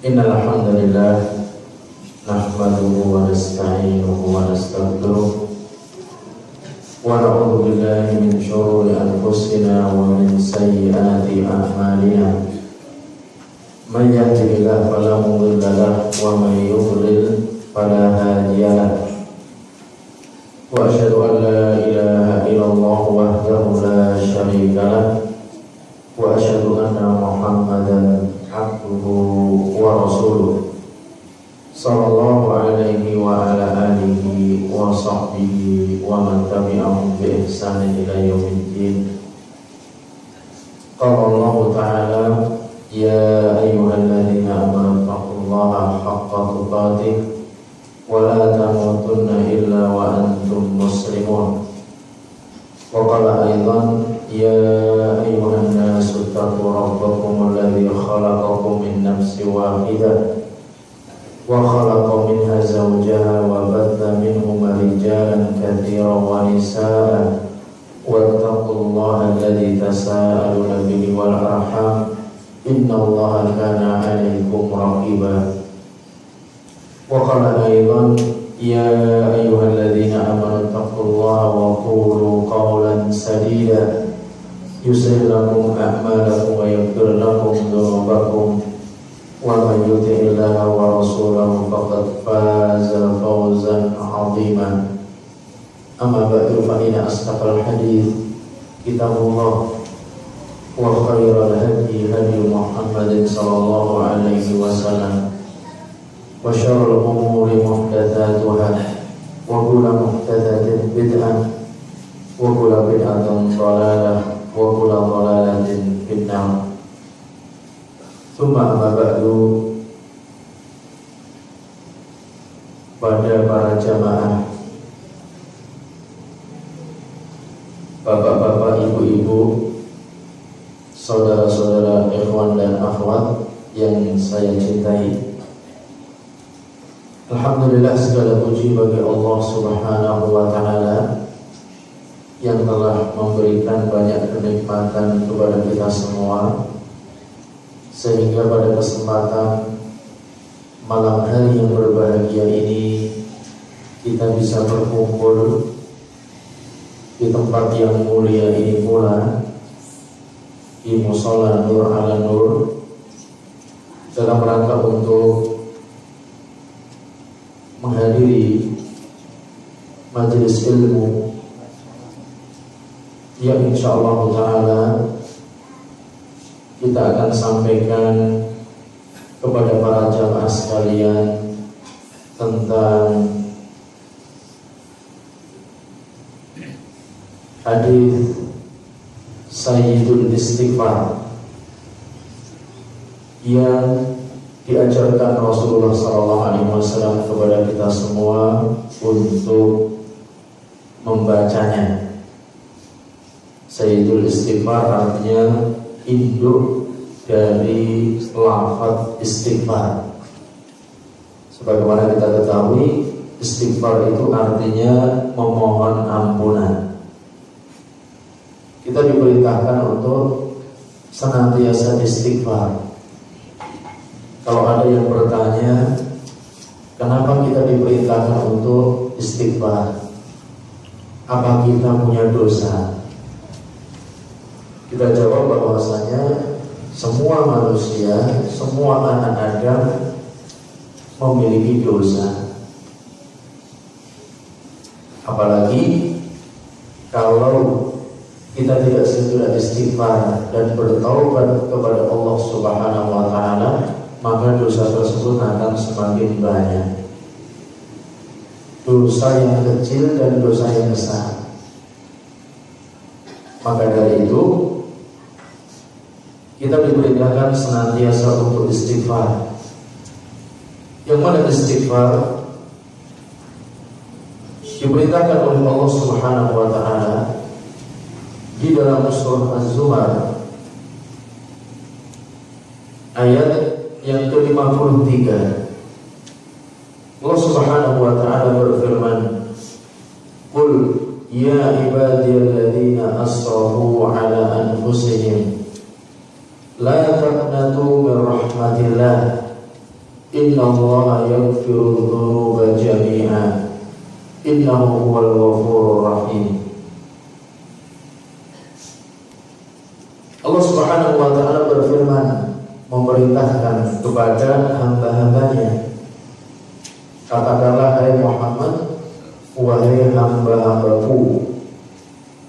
Innal hamdalillah nahmaduhu wa nasta'inuhu wa nastaghfiruh wa na'udzu billahi min shururi anfusina wa min sayyiati a'malina. Man yahdihillahu fala mudilla lahu wa man yudlil fala hadiya lahu. Wa asyhadu an la ilaha illallah wahdahu la syarika lahu wa asyhadu anna Muhammadan abduhu wa rasuluh sallallahu alaihi wa ala alihi wa sahbihi wa man tabi'ahum bi ihsan ila yaumiddin. Qala Allah ta'ala ya ayyuhalladzina amanu taqullaha haqqa tuqatih wa la tamutunna illa wa antum muslimun. Wa qala aidan ya ayyuhan nasu taqu rabbakum alladzi khalaqakum min nafsin wahidah wa khalaqa minha zawjaha wa batha minhuma rijalan katsiran wa nisaa wattaqullaha alladzi tasaaluna bihi wal arham innallaha kana 'alaykum raqiba. Wa qala aidan ya ayyuhalladzina amanu taqullaha wa qulu qawlan sadida yuslih lakum a'malakum wa yaghfir lakum dhunubakum wa man yuti'illaha wa rasulahu faqad faza fawzan 'azima. Amma ba'du, fa inna asdaqal hadits kitabullah wa khairal hadi hadi Muhammadin sallallahu alaihi wasallam wa syarrul umuri muhdatsatuha wa kullu muhdatsatin bid'ah wa kullu bid'atin dhalalah wa kullu dhalalatin finnar. Tsumma amma ba'du, pada para jamaah, bapak-bapak, ibu-ibu, saudara-saudara, ikhwan dan akhwat yang saya cintai, alhamdulillah segala puji bagi Allah Subhanahu wa ta'ala yang telah memberikan banyak kenikmatan kepada kita semua, sehingga pada kesempatan malam hari yang berbahagia ini kita bisa berkumpul di tempat yang mulia ini pula, di Mushola Nur ala Nur, dalam rangka untuk menghadiri majelis ilmu yang insyaallah ta'ala kita akan sampaikan kepada para jamaah sekalian tentang hadis Sayyidul Istighfar yang diajarkan Rasulullah SAW kepada kita semua untuk membacanya. Sayyidul Istighfar artinya induk dari lafaz istighfar. Sebagaimana kita ketahui, istighfar itu artinya memohon ampunan. Kita diperintahkan untuk senantiasa istighfar. Kalau ada yang bertanya, kenapa kita diperintahkan untuk istighfar? Apa kita punya dosa? Kita jawab bahwasanya semua manusia, semua anak Adam memiliki dosa. Apalagi kalau kita tidak segera istighfar dan bertaubat kepada Allah Subhanahu wa ta'ala, maka dosa tersebut akan semakin banyak. Dosa yang kecil dan dosa yang besar. Maka dari itu kita diperintahkan senantiasa untuk istighfar. Yang mana istighfar diperintahkan oleh Allah Subhanahu wa ta'ala di dalam surah Az-Zumar ayat yang ke-53. Allah Subhanahu wa ta'ala berfirman, "Qul ya ibadiyalladzina asrafu ala anfusihim la taqnatu min rahmatillah Innallaha yaghfiru dzunuba jami'a innahu huwal ghafurur rahim. Allah Subhanahu wa ta'ala berfirman, memerintahkan kepada hamba-hambanya, katakanlah hai Muhammad, wahai hamba-hambaku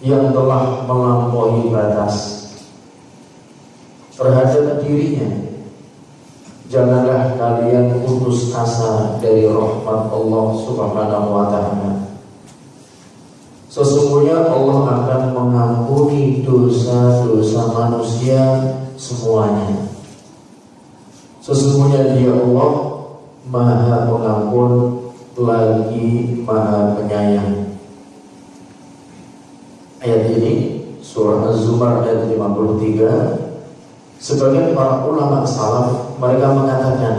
yang telah melampaui batas terhadap dirinya, janganlah kalian putus asa dari rahmat Allah Subhanahu wa ta'ala. Sesungguhnya Allah akan mengampuni dosa-dosa manusia semuanya. Sesungguhnya Dia Allah Maha Pengampun lagi Maha Penyayang. Ayat ini surah Az-Zumar ayat 53. Sebagian para ulama salaf mereka mengatakan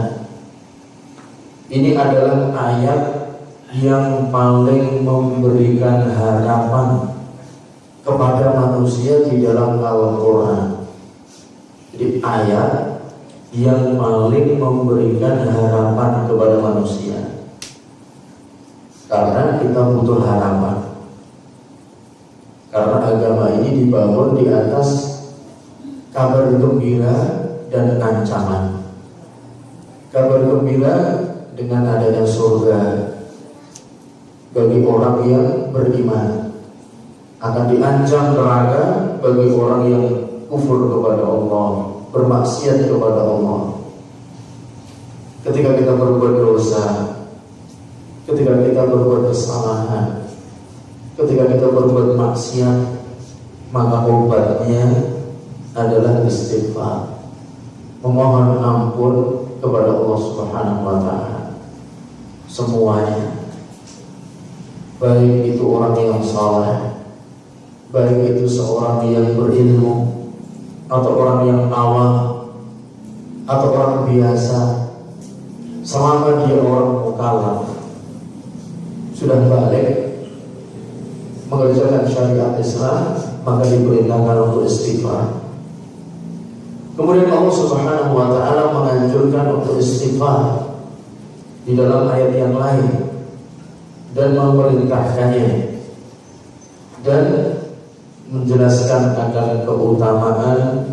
ini adalah ayat yang paling memberikan harapan kepada manusia di dalam Al-Quran. Jadi ayat yang paling memberikan harapan kepada manusia, karena kita butuh harapan. Karena agama ini dibangun di atas kabar gembira dan ancaman. Kabar gembira dengan adanya surga bagi orang yang beriman, akan diancam neraka bagi orang yang kufur kepada Allah, bermaksiat kepada Allah. Ketika kita berbuat dosa, ketika kita berbuat kesalahan, ketika kita berbuat maksiat, maka obatnya adalah istighfar, memohon ampun kepada Allah Subhanahu wa ta'ala. Semuanya, baik itu orang yang saleh, baik itu seorang yang berilmu, atau orang yang awam, atau orang biasa, selama dia orang mukallaf, sudah balik mengerjakan syariat Islam, maka diperintahkan untuk istighfar. Kemudian Allah Subhanahu wa ta'ala menganjurkan untuk istighfar di dalam ayat yang lain dan memerintahkannya dan menjelaskan akan keutamaan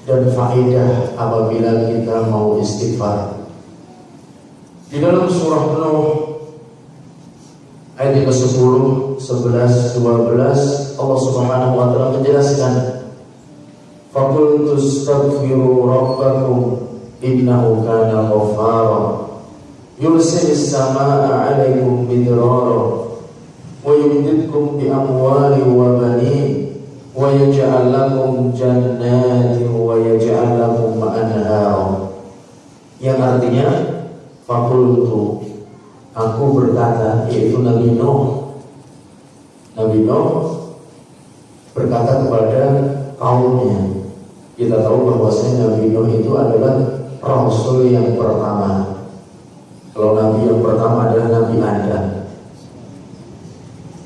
dan faedah apabila kita mau istighfar. Di dalam surah Nuh ayat ke-10, 11, 12 Allah Subhanahu wa ta'ala menjelaskan, فَقُلْتُ اسْتَغْفِرُوا رَبَّكُمْ إِنَّهُ كَانَ غَفَّارًا يُرْسِلِ السَّمَاءَ عَلَيْكُمْ مِدْرَارًا وَيُمْدِدْكُمْ بِأَمْوَالٍ وَبَنِينَ وَيَجْعَلْ لَكُمْ جَنَّاتٍ وَيَجْعَلْ لَكُمْ أَنْهَارًا. Yang artinya, faqultu, aku berkata, yaitu Nabi Nuh. Nabi Nuh berkata kepada kaumnya. Kita tahu bahwasanya Nabi Nuh itu adalah Rasul yang pertama. Kalau Nabi yang pertama adalah Nabi Adam.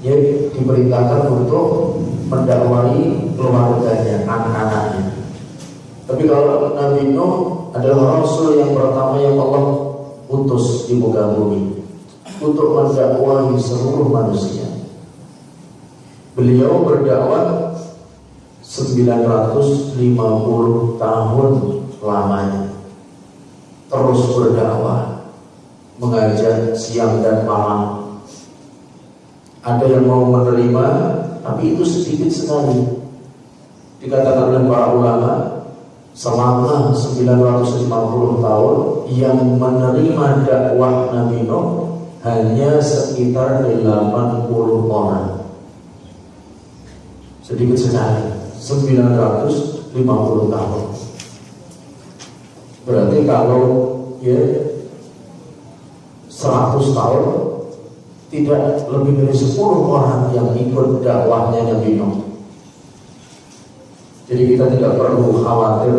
Dia diperintahkan untuk mendakwai keluarganya, anak-anaknya. Tapi kalau Nabi Nuh adalah Rasul yang pertama yang Allah utus di muka bumi untuk mendakwahi seluruh manusia. Beliau berdakwah 950 tahun lamanya, terus berdakwah, mengajar siang dan malam. Ada yang mau menerima, tapi itu sedikit sekali. Dikatakan oleh para ulama, selama 950 tahun yang menerima dakwah Nabi Nuh hanya sekitar 80 orang. Sedikit sekali, 950 tahun. Berarti kalau 100 tahun, tidak lebih dari 10 orang yang ikut dakwahnya Nabi Nuh. Jadi kita tidak perlu khawatir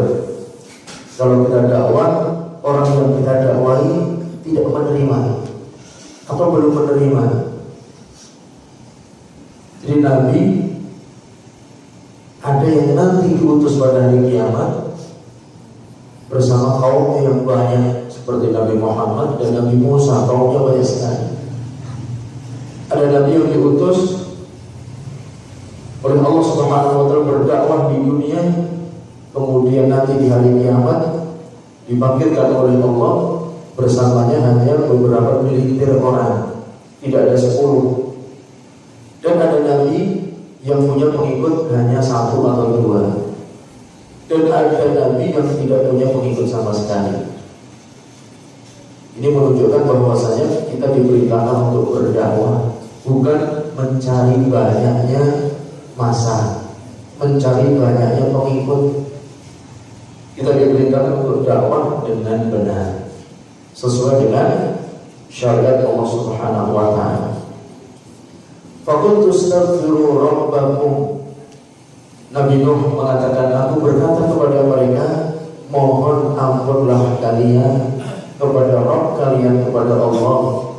kalau kita dakwah, orang yang kita dakwahi tidak menerima atau belum menerima. Jadi Nabi ada yang nanti diutus pada hari kiamat bersama kaum yang banyak seperti Nabi Muhammad dan Nabi Musa, kaumnya banyak sekali. Ada Nabi yang diutus oleh Allah Subhanahu wa Ta'ala berdakwah di dunia, kemudian nanti di hari kiamat dibangkitkan oleh Allah, bersamanya hanya beberapa gelintir orang, tidak ada 10. Dan ada Nabi yang punya pengikut hanya 1 atau 2. Dan ada Nabi yang tidak punya pengikut sama sekali. Ini menunjukkan bahwasanya kita diperintahkan untuk berdakwah, bukan mencari banyaknya massa, mencari banyaknya pengikut. Kita diperintahkan untuk dakwah dengan benar, sesuai dengan syariat Allah Subhanahu wa Ta'ala. Faqultu astaghfiru rabbakum. Nabi Nuh mengatakan, aku berkata kepada mereka, mohon ampunlah kalian kepada Rabb kalian, kepada Allah.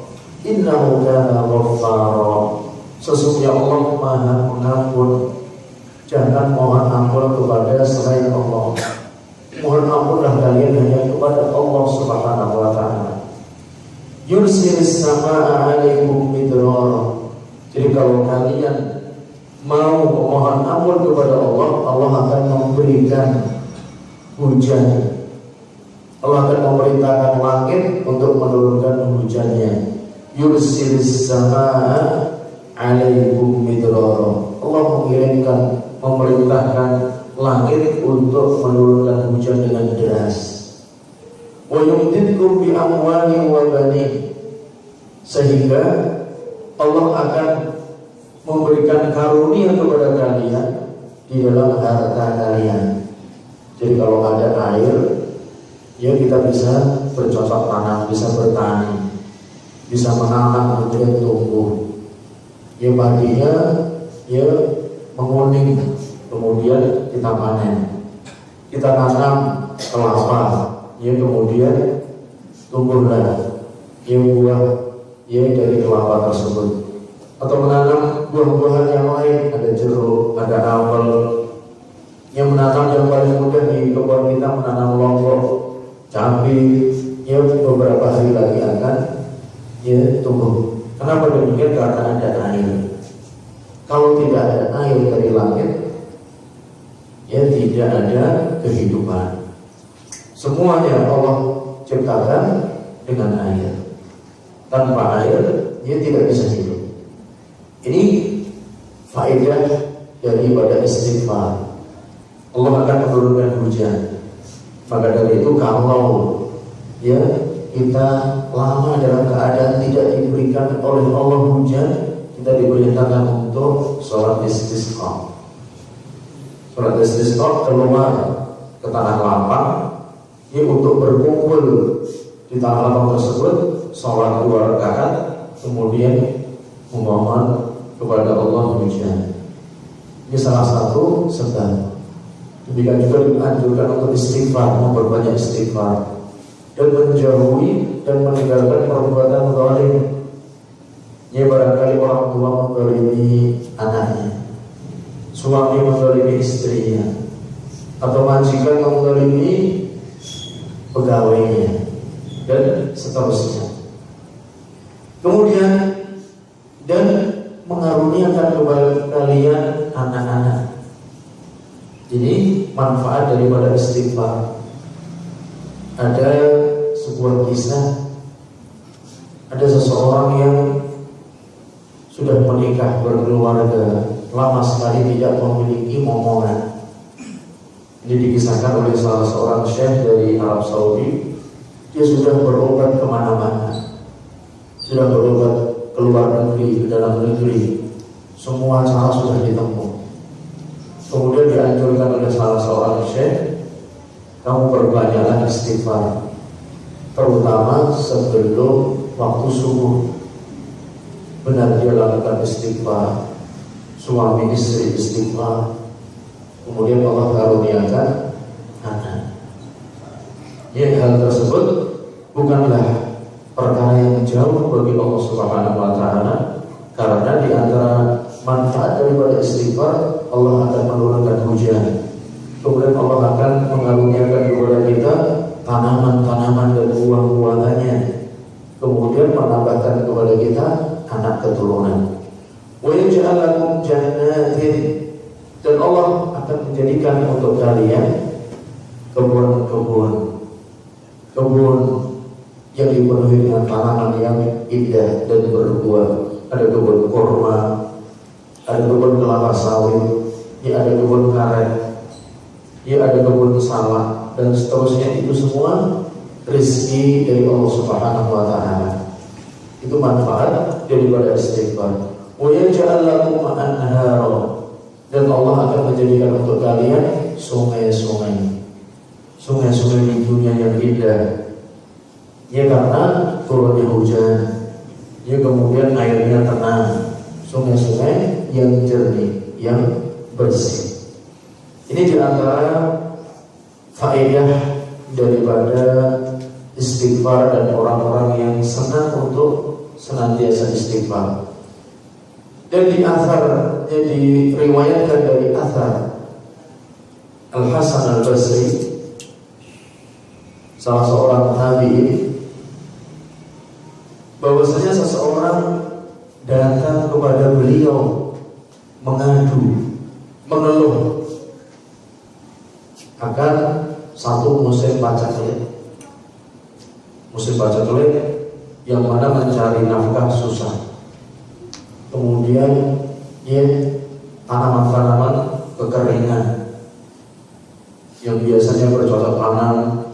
Innahu kana ghaffara. Sesungguhnya Allah Maha Pengampun. Jangan mohon ampun kepada selain Allah. Mohon ampunlah kalian hanya kepada Allah Subhanahu wa Ta'ala. Yursilis samaa'a 'alaikum midrara. Jadi kalau kalian mau memohon ampun kepada Allah, Allah akan memberikan hujan. Allah akan memerintahkan langit untuk menurunkan hujannya. Yursilis samaa'a 'alaikum midrara. Allah mengirimkan, memerintahkan langit untuk menurunkan hujan dengan deras. Wa yumdidkum bi amwalin wa banin. Sehingga Allah akan memberikan karunia kepada kalian di dalam harta kalian. Jadi kalau ada air, ya kita bisa bercocok tanam, bisa bertani, bisa menanam kemudian tumbuh. Ya padinya ya menguning, kemudian kita panen. Kita tanam kelapa, ya kemudian tumbuhlah ya buah ya dari kelapa tersebut. Atau menanam buah-buahan yang lain, ada jeruk, ada apel. Yang menanam yang paling mudah di kebun kita menanam lombok, cabai, ya beberapa hari lagi akan ya tumbuh. Kenapa demikian? Karena ada air. Kalau tidak ada air dari langit, ya tidak ada kehidupan. Semuanya Allah ciptakan dengan air. Tanpa air, dia tidak bisa hidup. Ini faedah daripada istighfar. Allah akan menurunkan hujan. Maka dari itu kalau ya kita lama dalam keadaan tidak diberikan oleh Allah hujan, kita diperintahkan untuk sholat istisqa. Sholat istisqa keluar ke tanah lapang, ya untuk berkumpul di tanah lapang tersebut, sholat 2 rakaat, kemudian memohon kepada Allah hujan. Ini salah satu sebab. Demikian juga dianjurkan untuk istighfar, memperbanyak istighfar dan menjauhi dan meninggalkan perbuatan zalim. Ya barangkali orang tua menzalimi anaknya, suami menzalimi istrinya, atau majikan menzalimi pegawainya, dan seterusnya. Kemudian dan mengaruniakan kepada kalian anak-anak. Jadi manfaat daripada istighfar. Ada sebuah kisah, ada seseorang yang sudah menikah, berkeluarga, lama sekali tidak memiliki momongan. Ini dikisahkan oleh salah seorang syekh dari Arab Saudi. Dia sudah berobat kemana-mana, sudah berobat ke luar negeri, ke dalam negeri, semua cara sudah ditempuh. Kemudian dianjurkan oleh salah seorang syekh, kamu perbanyaklah istighfar, terutama sebelum waktu subuh. Benar dia lakukan istighfar, suami istri istighfar, kemudian Allah karuniakan anak. Ya, hal tersebut bukanlah perkara yang jauh bagi Allah Subhanahu wa Ta'ala, karena di antara manfaat daripada istighfar, Allah akan menurunkan hujan. Kemudian Allah akan mengaruniakan kepada kita tanaman-tanaman dan buah-buahannya, kemudian menambahkan kepada kita anak keturunan. Wa yaj'al lakum jannatin, dan Allah akan menjadikan untuk kalian kebun yang dipenuhi dengan tanaman yang indah dan berbuah. Ada kebun kurma, ada kebun kelapa sawit, ya ada kebun karet, ya ada kebun salak, dan seterusnya. Itu semua rezeki dari Allah Subhanahu wa Ta'ala. Itu manfaat daripada istighfar. Wa yaj'al lakum anhara, dan Allah akan menjadikan untuk kalian sungai-sungai di dunia yang indah. Ya karena turunnya hujan, ya kemudian airnya tenang, sungai-sungai yang jernih, yang bersih. Ini diantara faedah daripada istighfar dan orang-orang yang senang untuk senantiasa istighfar. Dan di athar, diriwayatkan dari athar Al-Hasan Al-Basri, salah seorang tabi'in, bahwasanya seseorang datang kepada beliau mengadu, mengeluh akan satu musim pacaklik yang mana mencari nafkah susah. Kemudian tanaman-tanaman kekeringan yang biasanya bercocok tanam,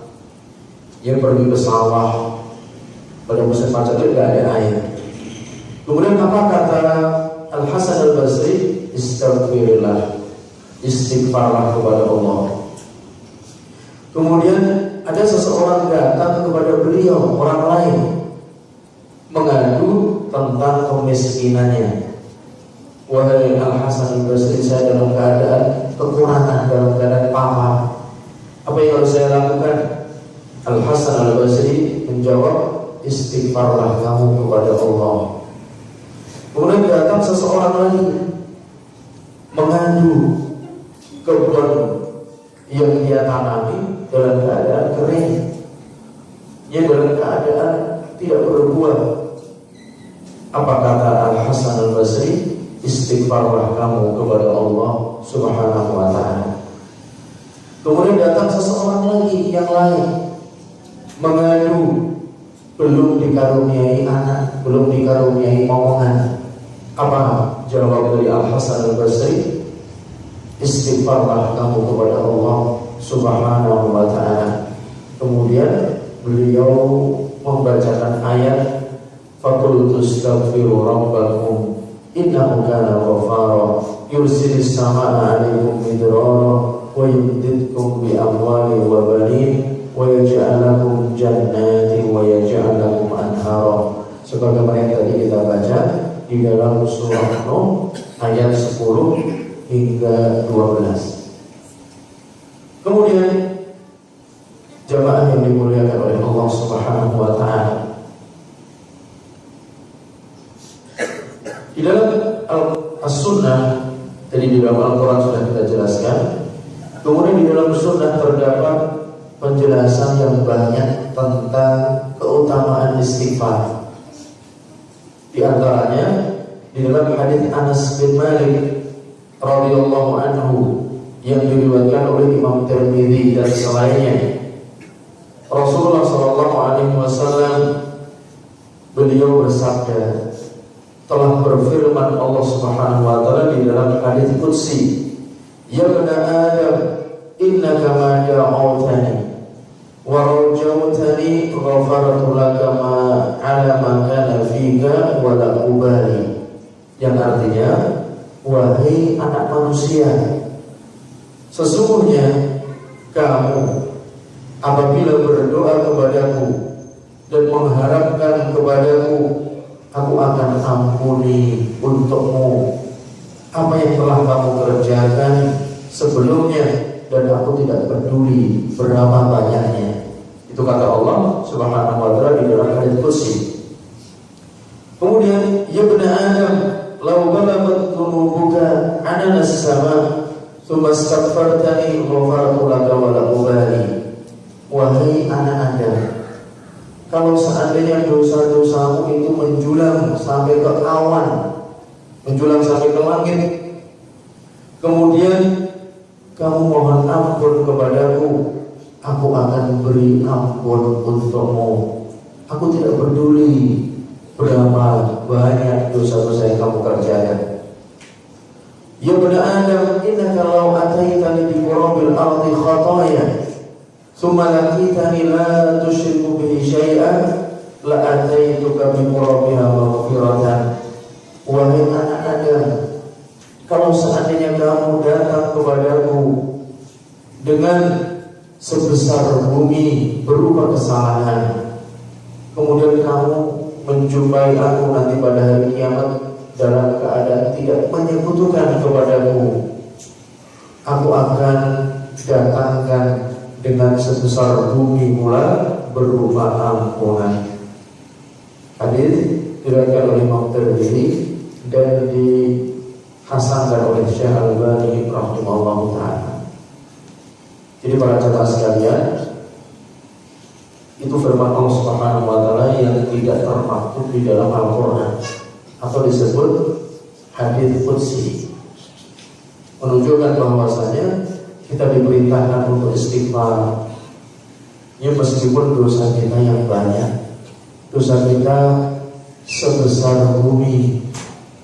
pergi ke sawah. Pada musim pacaklik tidak ada air. Kemudian apa kata Al-Hasan Al-Basri? Istighfirillah, istighfarlah kepada Allah. Kemudian ada seseorang datang kepada beliau, orang lain, mengadu tentang kemiskinannya. Wahai Al-Hasan Al-Basri, saya dalam keadaan kekurangan, dalam keadaan papa. Apa yang harus saya lakukan? Al-Hasan Al-Basri menjawab, istighfarlah kamu kepada Allah. Kemudian datang seseorang lagi mengadu kebun yang dia tanami dalam keadaan kering, dalam keadaan tidak berbuah. Apa kata Al-Hasan Al-Basri? Istighfarlah kamu kepada Allah Subhanahu wa Ta'ala. Kemudian datang seseorang lagi yang lain mengadu, belum dikaruniai anak, belum dikaruniai omongan. Apa jawab dari Al-Hasan Al-Basri? Istighfarlah kamu kepada Allah Subhanahu wa Ta'ala. Kemudian beliau membacakan ayat, faqultu astaghfiru rabbakum innahu kana ghaffara yursilis samaa'a 'alaikum midrara wa yumdidkum bi amwalin wa banin wa yaj'al lakum jannatin wa yaj'al lakum anhara. Sebagaimana yang tadi kita baca di dalam surah Nuh ayat 10 hingga 12. Kemudian jamaah yang dimuliakan oleh Allah Subhanahu wa Ta'ala, di dalam As-Sunnah, tadi di dalam Al-Quran sudah kita jelaskan. Kemudian di dalam Sunnah terdapat penjelasan yang banyak tentang keutamaan istighfar. Di antaranya di dalam hadis Anas bin Malik radhiyallahu anhu yang diriwayatkan oleh Imam Tirmidzi dan selainnya, Rasulullah sallallahu alaihi wasallam beliau bersabda, telah berfirman Allah Subhanahu wa Ta'ala di dalam hadis qudsi, ya bani Adam innaka ma da'awtani wa rajawtani ghafartu laka ma 'ala ma kana fika wa la ubali. Yang artinya, wahai anak manusia, sesungguhnya kamu apabila berdoa kepadaku dan mengharapkan kepadaku, aku akan ampuni untukmu apa yang telah kamu kerjakan sebelumnya, dan aku tidak peduli berapa banyaknya. Itu kata Allah Subhanahu wa Ta'ala di dalam hadits qudsi. Kemudian, ya bani Adam, law balagat dhunubuka 'anana as-sama' thumma astaghfartani ghafartu laka wa la ubali. Wahai anak seandainya dosa-dosamu itu menjulang sampai ke awan, menjulang sampai ke langit, kemudian kamu mohon ampun kepadaku, aku akan beri ampun untukmu. Aku tidak peduli berapa banyak dosa-dosa yang kamu kerjakan. Ya bani Adam, innaka law ataitani bi qurabil ardi khataya thumma laqitani la tusyriku bihi syai'an la ataituka bi qurabiha maghfiratan. Wahai anak Adam, kalau seandainya kamu datang kepadaku dengan sebesar bumi berupa kesalahan, kemudian kamu menjumpai aku nanti pada hari kiamat dalam keadaan tidak menyekutukan kepadaku, aku akan datangkan dengan sebesar bumi pula berupa ampunan. Hadis diriwayatkan oleh Imam Tirmidzi dan dihasankan oleh Syekh Al-Albani rahimahullah taala. Jadi para jamaah sekalian, itu firman Allah Subhanahu wa taala yang tidak termaktub di dalam Al-Qur'an atau disebut hadits qudsi, menunjukkan bahwasanya kita diperintahkan untuk istighfar. Ya, meskipun dosa kita yang banyak, dosa kita sebesar bumi,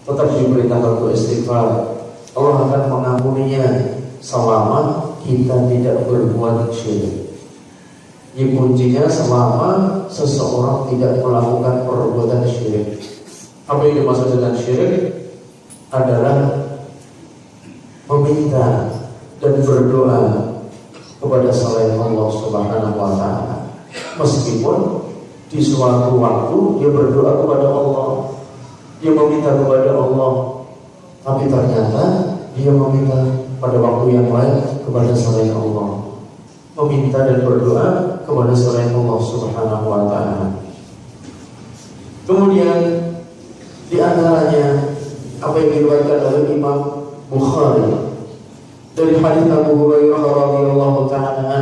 tetap diperintahkan untuk istighfar. Allah akan mengampuninya selama kita tidak berbuat syirik. Ini kuncinya selama seseorang tidak melakukan perbuatan syirik. Apa yang dimaksud dengan syirik adalah meminta dan berdoa kepada selain Allah Subhanahu wa taala. Meskipun di suatu waktu dia berdoa kepada Allah, dia meminta kepada Allah, tapi ternyata dia meminta pada waktu yang lain kepada selain Allah, meminta dan berdoa kepada selain Allah Subhanahu wa taala. Kemudian di antaranya apa yang diriwayatkan oleh Imam Bukhari dari hadits Abu Hurairah radhiyallahu ta'ala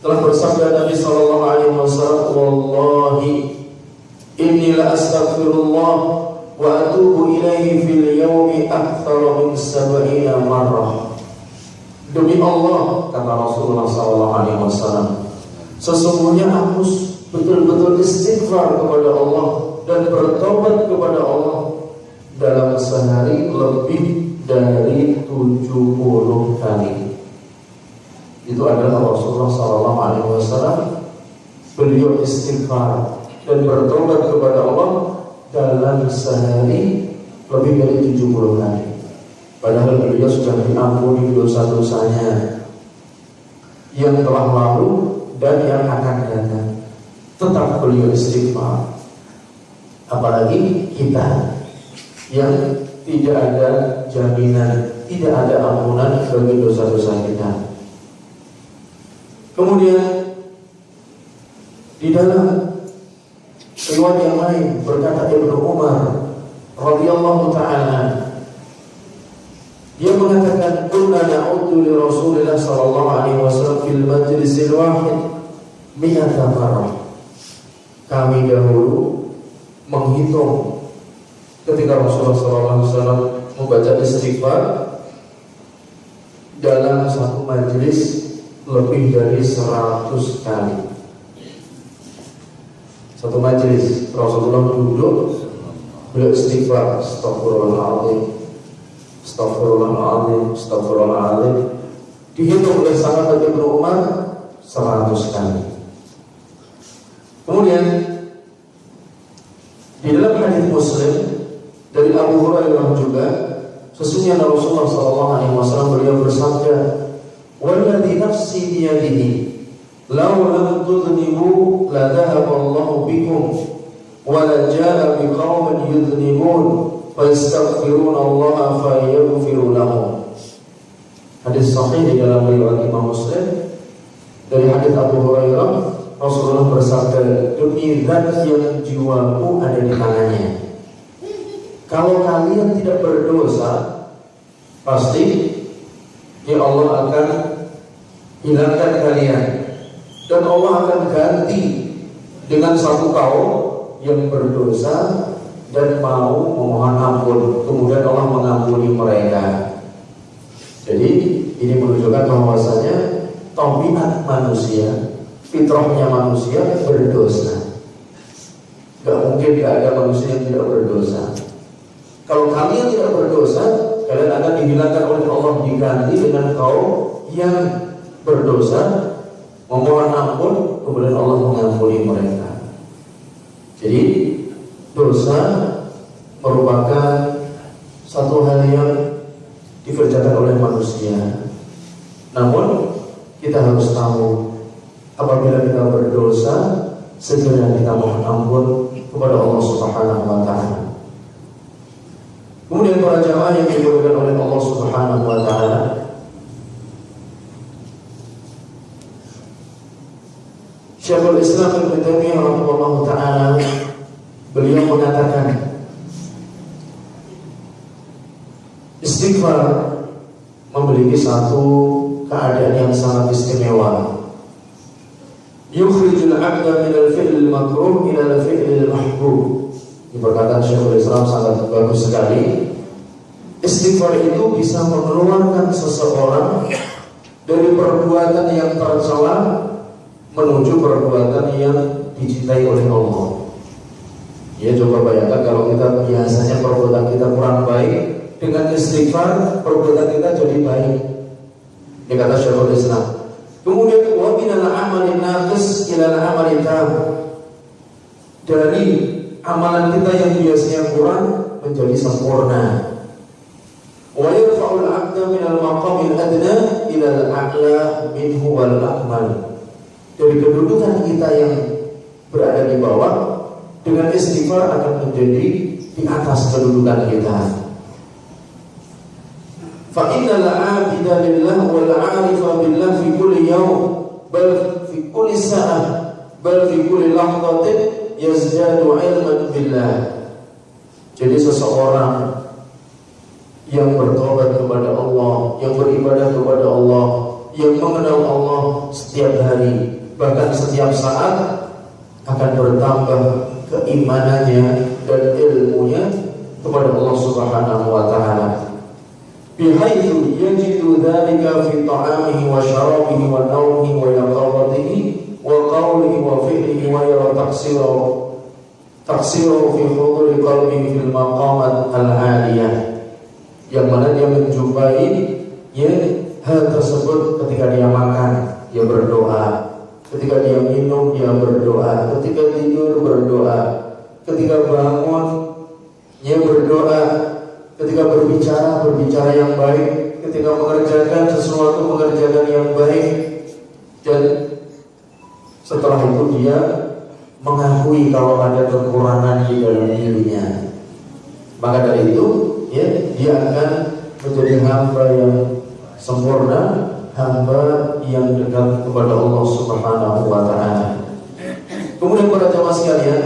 telah bersabda Nabi sallallahu alaihi wasallam, "Wallahi inni la astaghfirullah wa atubu ilaihi fil yawmi aktsara min 70 marrah." Demi Allah, kata Rasulullah sallallahu alaihi wasallam, sesungguhnya aku betul-betul istighfar kepada Allah dan bertobat kepada Allah dalam sehari lebih dari 70 kali. Itu adalah Rasulullah SAW. Beliau istighfar dan bertobat kepada Allah dalam sehari lebih dari 70 kali. Padahal beliau sudah diampuni dosa-dosanya yang telah lalu dan yang akan datang. Tetap beliau istighfar. Apalagi kita yang tidak ada jaminan, tidak ada ampunan bagi dosa-dosa kita. Kemudian di dalam riwayat yang lain berkata Ibnu Umar radhiyallahu ta'ala, dia mengatakan, "Kunna na'uddu li Rasulillah sallallahu alaihi wasallam fil majlisil wahid mi'ata marrah." Kami dahulu menghitung ketika Rasulullah SAW membaca istighfar dalam satu majelis lebih dari 100 kali. Satu majelis Rasulullah duduk, beliau istighfar, astagfirullahaladzim, astagfirullahaladzim, astagfirullahaladzim, dihitung oleh sahabat Ibnu Umar 100 kali. Kemudian di dalam hadits Muslim dari Abu Hurairah juga, sesungguhnya Rasulullah SAW beliau bersabda, "Walladzi nafsi biyadihi, law lam tudhnibu la dhahaba Allahu bikum, wa la jaa biqaumin yudhnibun fa yastaghfiruna Allah fa yaghfiru lahum." Hadis sahih di dalam riwayat Imam Muslim dari hadits Abu Hurairah, Rasulullah bersabda, "Demi zat yang jiwaku ada di tangannya, kalau kalian tidak berdosa, pasti ya Allah akan hilangkan kalian, dan Allah akan ganti dengan satu kaum yang berdosa dan mau memohon ampun, kemudian Allah mengampuni mereka. Jadi ini menunjukkan bahwasanya tabiat manusia, fitrahnya manusia berdosa. Gak mungkin gak ada manusia yang tidak berdosa. Kalau kalian tidak berdosa, kalian akan dihilangkan oleh Allah, diganti dengan kaum yang berdosa, memohon ampun, kemudian Allah mengampuni mereka. Jadi dosa merupakan satu hal yang dikerjakan oleh manusia. Namun kita harus tahu, apabila kita berdosa, segera kita mohon ampun kepada Allah Subhanahu wa Ta'ala. Kemudian para jamaah yang dimuliakan oleh Allah Subhanahu wa Ta'ala, Syekhul Islam Ibnu Taimiyah rahimahullah ta'ala, beliau mengatakan istighfar memiliki satu keadaan yang sangat istimewa. Yukhrijul 'abda minal fi'lil makruh ilal fi'lil mahbub. Ini perkataan Syekhul Islam sangat bagus sekali. Istighfar itu bisa mengeluarkan seseorang dari perbuatan yang tercela menuju perbuatan yang dicintai oleh Allah. Ya, coba bayangkan kalau kita biasanya perbuatan kita kurang baik, dengan istighfar perbuatan kita jadi baik. Ini kata Syekhul Islam. Kemudian wa minal amalin naqis ilal amalin tam. Dari amalan kita yang biasanya kurang menjadi sempurna. Wa yarfa'ul 'abda minal maqamil adna ilal a'la minhu wal akmal. Dari kedudukan kita yang berada di bawah, dengan istighfar akan menjadi di atas kedudukan kita. Fa innal 'abida lillah wal 'arifa billah fi kulli yawm bal fi kulli sa'ah bal fi kulli lahzatin yazdadu 'ilman billah. Jadi seseorang yang bertobat kepada Allah, yang beribadah kepada Allah, yang mengenal Allah setiap hari, bahkan setiap saat, akan bertambah keimanannya dan ilmunya kepada Allah Subhanahu wa Ta'ala. Bihaitsu yajidu dzalika fi ta'amihi wa syarabihi wa nawmihi wa yaqadatihi wa qawlihi wa fi'lihi wa yara taqsiru fi huduri qalbihi fil maqamat al-'aliyah. Yang mana dia menjumpai hal tersebut ketika dia makan, dia berdoa. Ketika dia minum, dia berdoa. Ketika tidur, berdoa. Ketika bangun, dia berdoa. Ketika berbicara, berbicara yang baik. Ketika mengerjakan sesuatu, mengerjakan yang baik. Dan setelah itu dia mengakui kalau ada kekurangan di dalam dirinya. Maka dari itu, dia akan menjadi hamba yang sempurna, hamba yang dekat kepada Allah Subhanahu wa Ta'ala. Kemudian para jamaah sekalian,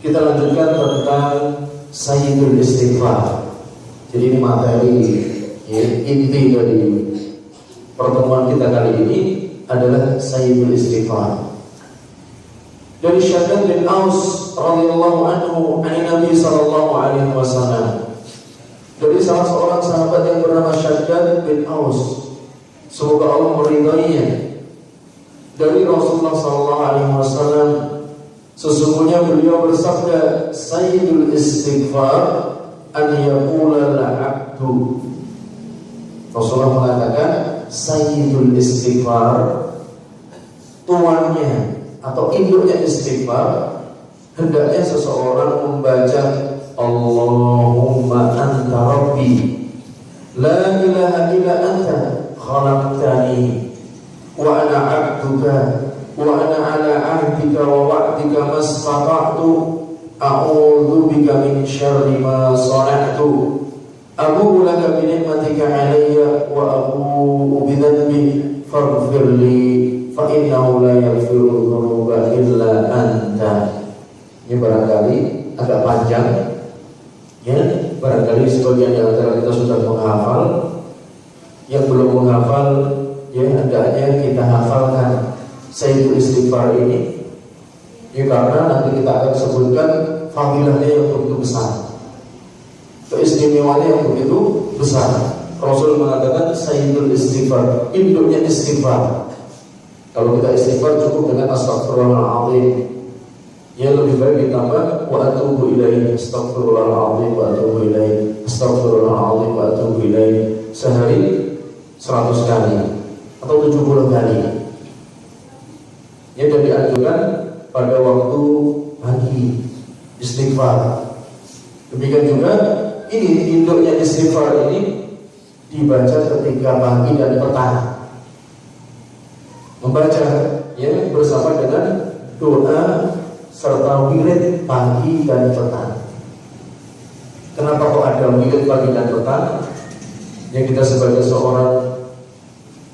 kita lanjutkan tentang Sayyidul Istighfar. Jadi ini materi inti dari pertemuan kita kali ini adalah Sayyidul Istighfar. Dari Syaddad bin Aus radhiyallahu anhu an Nabi sallallahu alaihi wasallam. Dari salah seorang sahabat yang bernama Syaddad bin Aus, semoga Allah meridainya, dari Rasulullah sallallahu alaihi wasallam, sesungguhnya beliau bersabda, Sayyidul Istighfar an yaqula al-'abdu. Rasulullah mengatakan Sayyidul Istighfar, tuannya atau induknya istighfar, hendaknya seseorang membaca Allahumma anta rabbi la ilaha illa anta khalaqtani wa ana 'abduka wa ana 'ala 'ahdika wa wa'dika mastata'tu a'udzu bika min syarri ma sana'tu abu'u laka bi ni'matika 'alayya wa abu'u bi dhanbi faghfir li fa innahu la yaghfiru dzunuba illa anta. Ini barangkali agak panjang, barangkali sebagian di antara kita sudah menghafal. Yang belum menghafal, hendaknya kita hafalkan Sayyidul Istighfar ini Ya, karena nanti kita akan sebutkan fadilahnya yang begitu besar, keistimewaannya yang begitu besar. Rasul mengatakan sayyidul istighfar, induknya istighfar. Kalau kita istighfar cukup dengan astagfirullahaladzim. Ya, lebih baik ditambah wa atubu ilaihi, astagfirullahaladzim wa atubu ilaihi, astagfirullahaladzim wa atubu ilaihi, sehari 100 kali atau 70 kali. Ya, dan dianjurkan pada waktu pagi istighfar. Demikian juga ini induknya istighfar ini dibaca ketika pagi dan petang. Membaca ya bersama dengan doa serta wirid pagi dan petang. Kenapa kok ada wirid pagi dan petang? Ya, kita sebagai seorang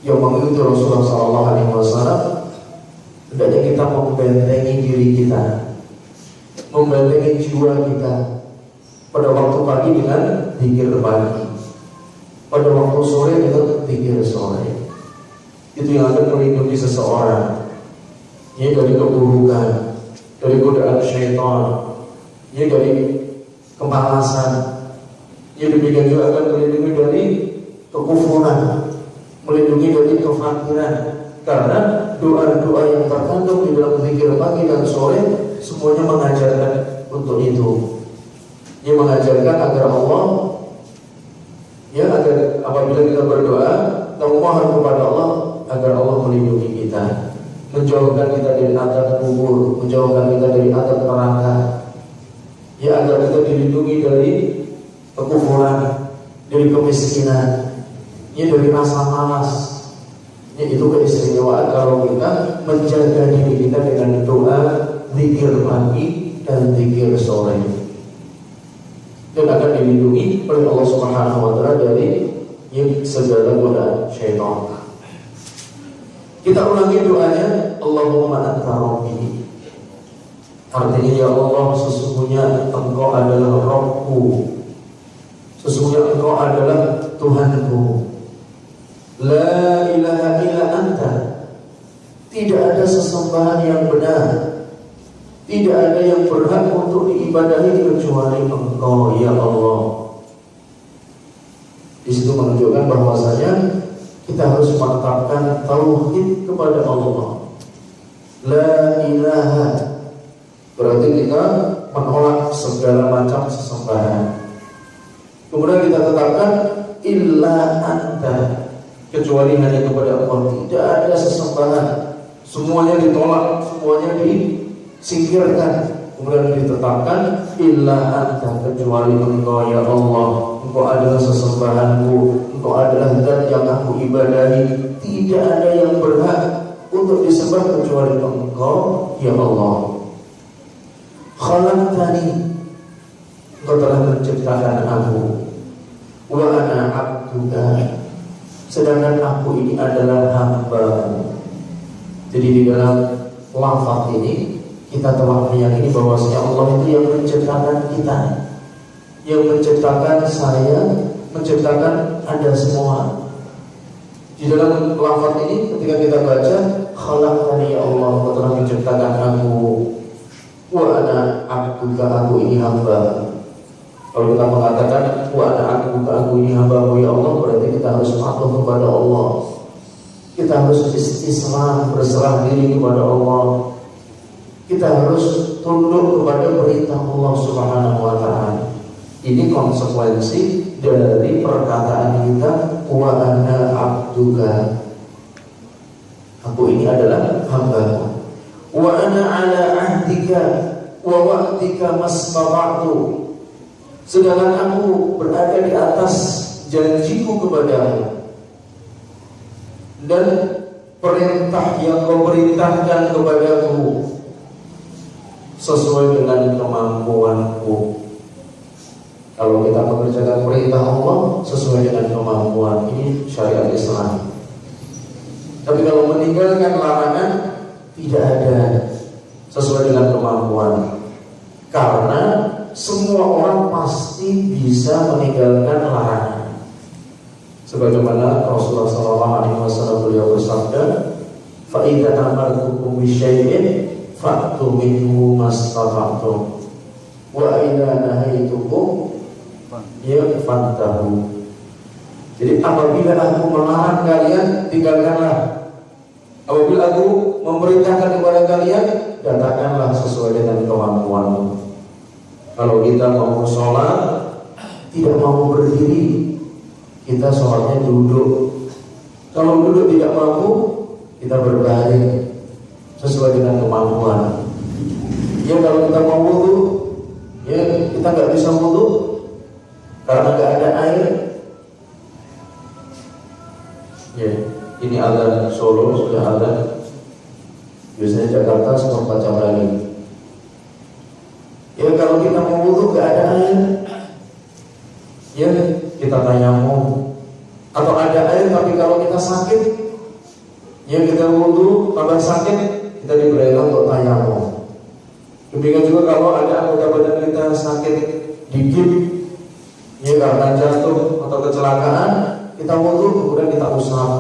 yang mengikuti Rasulullah SAW, hendaknya kita membentengi diri kita, membentengi jiwa kita pada waktu pagi dengan zikir pagi, pada waktu sore dengan zikir sore. Itu yang akan melindungi seseorang ya dari keburukan, dari godaan syaitan, ya dari kemalasan. Ya, demikian juga akan melindungi dari kekufuran, melindungi dari kefakiran. Karena doa-doa yang terkandung di dalam zikir pagi dan sore semuanya mengajarkan untuk itu. Dia mengajarkan agar Allah, ya agar apabila kita berdoa, kita mohon kepada Allah agar Allah melindungi kita, menjauhkan kita dari azab kubur, menjauhkan kita dari azab neraka. Ya, agar kita dilindungi dari kekufuran, dari kemiskinan, ya dari rasa malas. Ya, itu keistimewaan kalau kita menjaga diri kita dengan doa zikir pagi dan zikir sore, dan akan dilindungi oleh Allah Subhanahu wa taala dari segala godaan syaitan. Kita ulangi doanya, Allahumma anta rabbi. Artinya, ya Allah, sesungguhnya Engkau adalah Rabbku, sesungguhnya Engkau adalah Tuhanku. La ilaha illa anta, tidak ada sesembahan yang benar, tidak ada yang berhak untuk diibadahi kecuali Engkau, ya Allah. Di situ menunjukkan bahwasanya kita harus mantapkan tauhid kepada Allah. La ilaha berarti kita menolak segala macam sesembahan. Kemudian kita tetapkan illa anta, kecuali hanya kepada Allah. Tidak ada sesembahan, semuanya ditolak, semuanya disingkirkan. Kemudian ditetapkan illa anta, kecuali Engkau, ya Allah. Engkau adalah sesembahanku, Engkau adalah zat yang aku ibadahi. Tidak ada yang berhak untuk disembah kecuali Engkau, ya Allah. Khalaqtani, Engkau telah menciptakan aku. Wa ana abduka, sedangkan aku ini adalah hamba-Mu. Jadi di dalam lafaz ini kita telah meyakini bahwasanya Allah itu yang menciptakan kita, yang menciptakan saya, menciptakan Anda semua. Di dalam lafaz ini ketika kita baca khalaqtani, ya Allah, Engkau telah menciptakan aku. Wa ana abduka, aku ini hamba. Kalau kita mengatakan wa ana abduka, aku ini hamba-Mu, ya Allah, berarti kita harus patuh kepada Allah. Kita harus istislam, berserah diri kepada Allah. Kita harus tunduk kepada perintah Allah Subhanahu wa taala. Ini konsekuensi dari perkataan kita wa ana abduka, aku ini adalah hamba. Wa ana ala ahdika wa wa'dika mastata'tu, sedangkan aku berada di atas janjiku kepadamu dan perintah yang Kau perintahkan kepadaku sesuai dengan kemampuanku. Kalau kita mengerjakan perintah Allah sesuai dengan kemampuan, ini syariat Islam. Tapi kalau meninggalkan larangan, tidak ada sesuai dengan kemampuan. Karena semua orang pasti bisa meninggalkan larangan. Sebagaimana Rasulullah SAW beliau bersabda, "Fa idza amartukum bi syai'in fa'tu minhu mastata'tum wa idza nahaitukum fantahu. Jadi apabila aku melarang kalian, tinggalkanlah. Apabila aku memerintahkan kepada kalian, datangkanlah sesuai dengan kemampuanmu. Kalau kita mau sholat, tidak mau berdiri, kita sholatnya duduk. Kalau duduk tidak mampu, kita berbaring sesuai dengan kemampuan. Ya kalau kita mau wudu, ya kita nggak bisa wudu karena nggak ada air. Ya, ini azan Solo sudah azan. Biasanya Jakarta seperempat jam lagi. Ya kalau kita mau wudu nggak ada air, ya kita tayamum. Atau ada air tapi kalau kita sakit, ya kita wudu tambah sakit, kita diperintahkan untuk tayamum. Demikian juga kalau ada anggota badan kita sakit dikit, ya karena jatuh atau kecelakaan, kita wudu kemudian kita usap.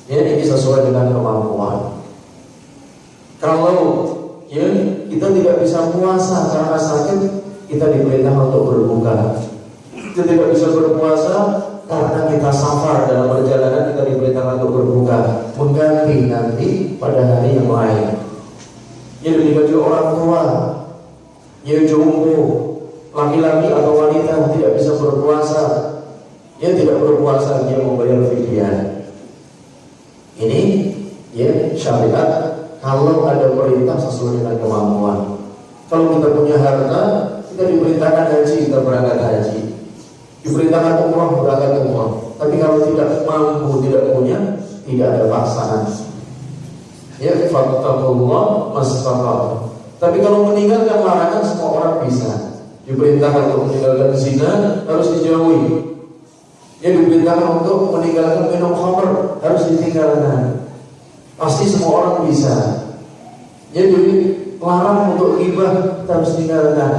Ya ini sesuai dengan kemampuan. Kalau ya kita tidak bisa puasa karena sakit, kita diperintahkan untuk berbuka. Kita tidak bisa berpuasa karena kita safar dalam perjalanan, kita diperintahkan untuk berbuka, mengganti nanti pada hari yang lain. Ya demikian juga orang tua, ya jompo, laki-laki atau wanita tidak bisa berpuasa, ya tidak berpuasa, dia membayar fidyah. Ini ya syariat kalau ada perintah sesuai dengan kemampuan. Kalau kita punya harta, kita diperintahkan haji, kita berangkat haji. Diperintahkan umrah, berangkat umrah. Tapi kalau tidak mampu, tidak punya, tidak ada paksaan. Ya, fattaqullah mastata'tum. Tapi kalau meninggalkan larangan, semua orang bisa. Diperintahkan untuk meninggalkan zina, harus dijauhi. Ya, diperintahkan untuk meninggalkan minum khamr, harus ditinggalkan. Pasti semua orang bisa. Ya, dilarang untuk ghibah, kita harus tinggalkan.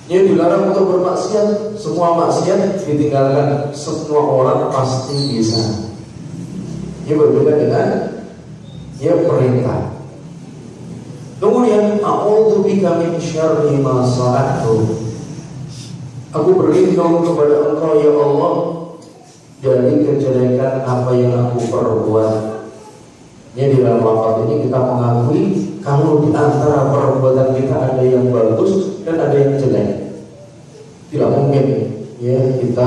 Ya, dilarang untuk bermaksiat, semua maksiat ditinggalkan. Semua orang pasti bisa. Ya, berbeda dengan ya perintah. Kemudian a'udzubika min syarri ma sana'tu. Aku berlindung kepada Engkau ya Allah dari kejelekan apa yang aku perbuat. Ya, di dalam lafaz ini kita mengakui kalau di antara perbuatan kita ada yang bagus dan ada yang jelek. Tidak mungkin ya kita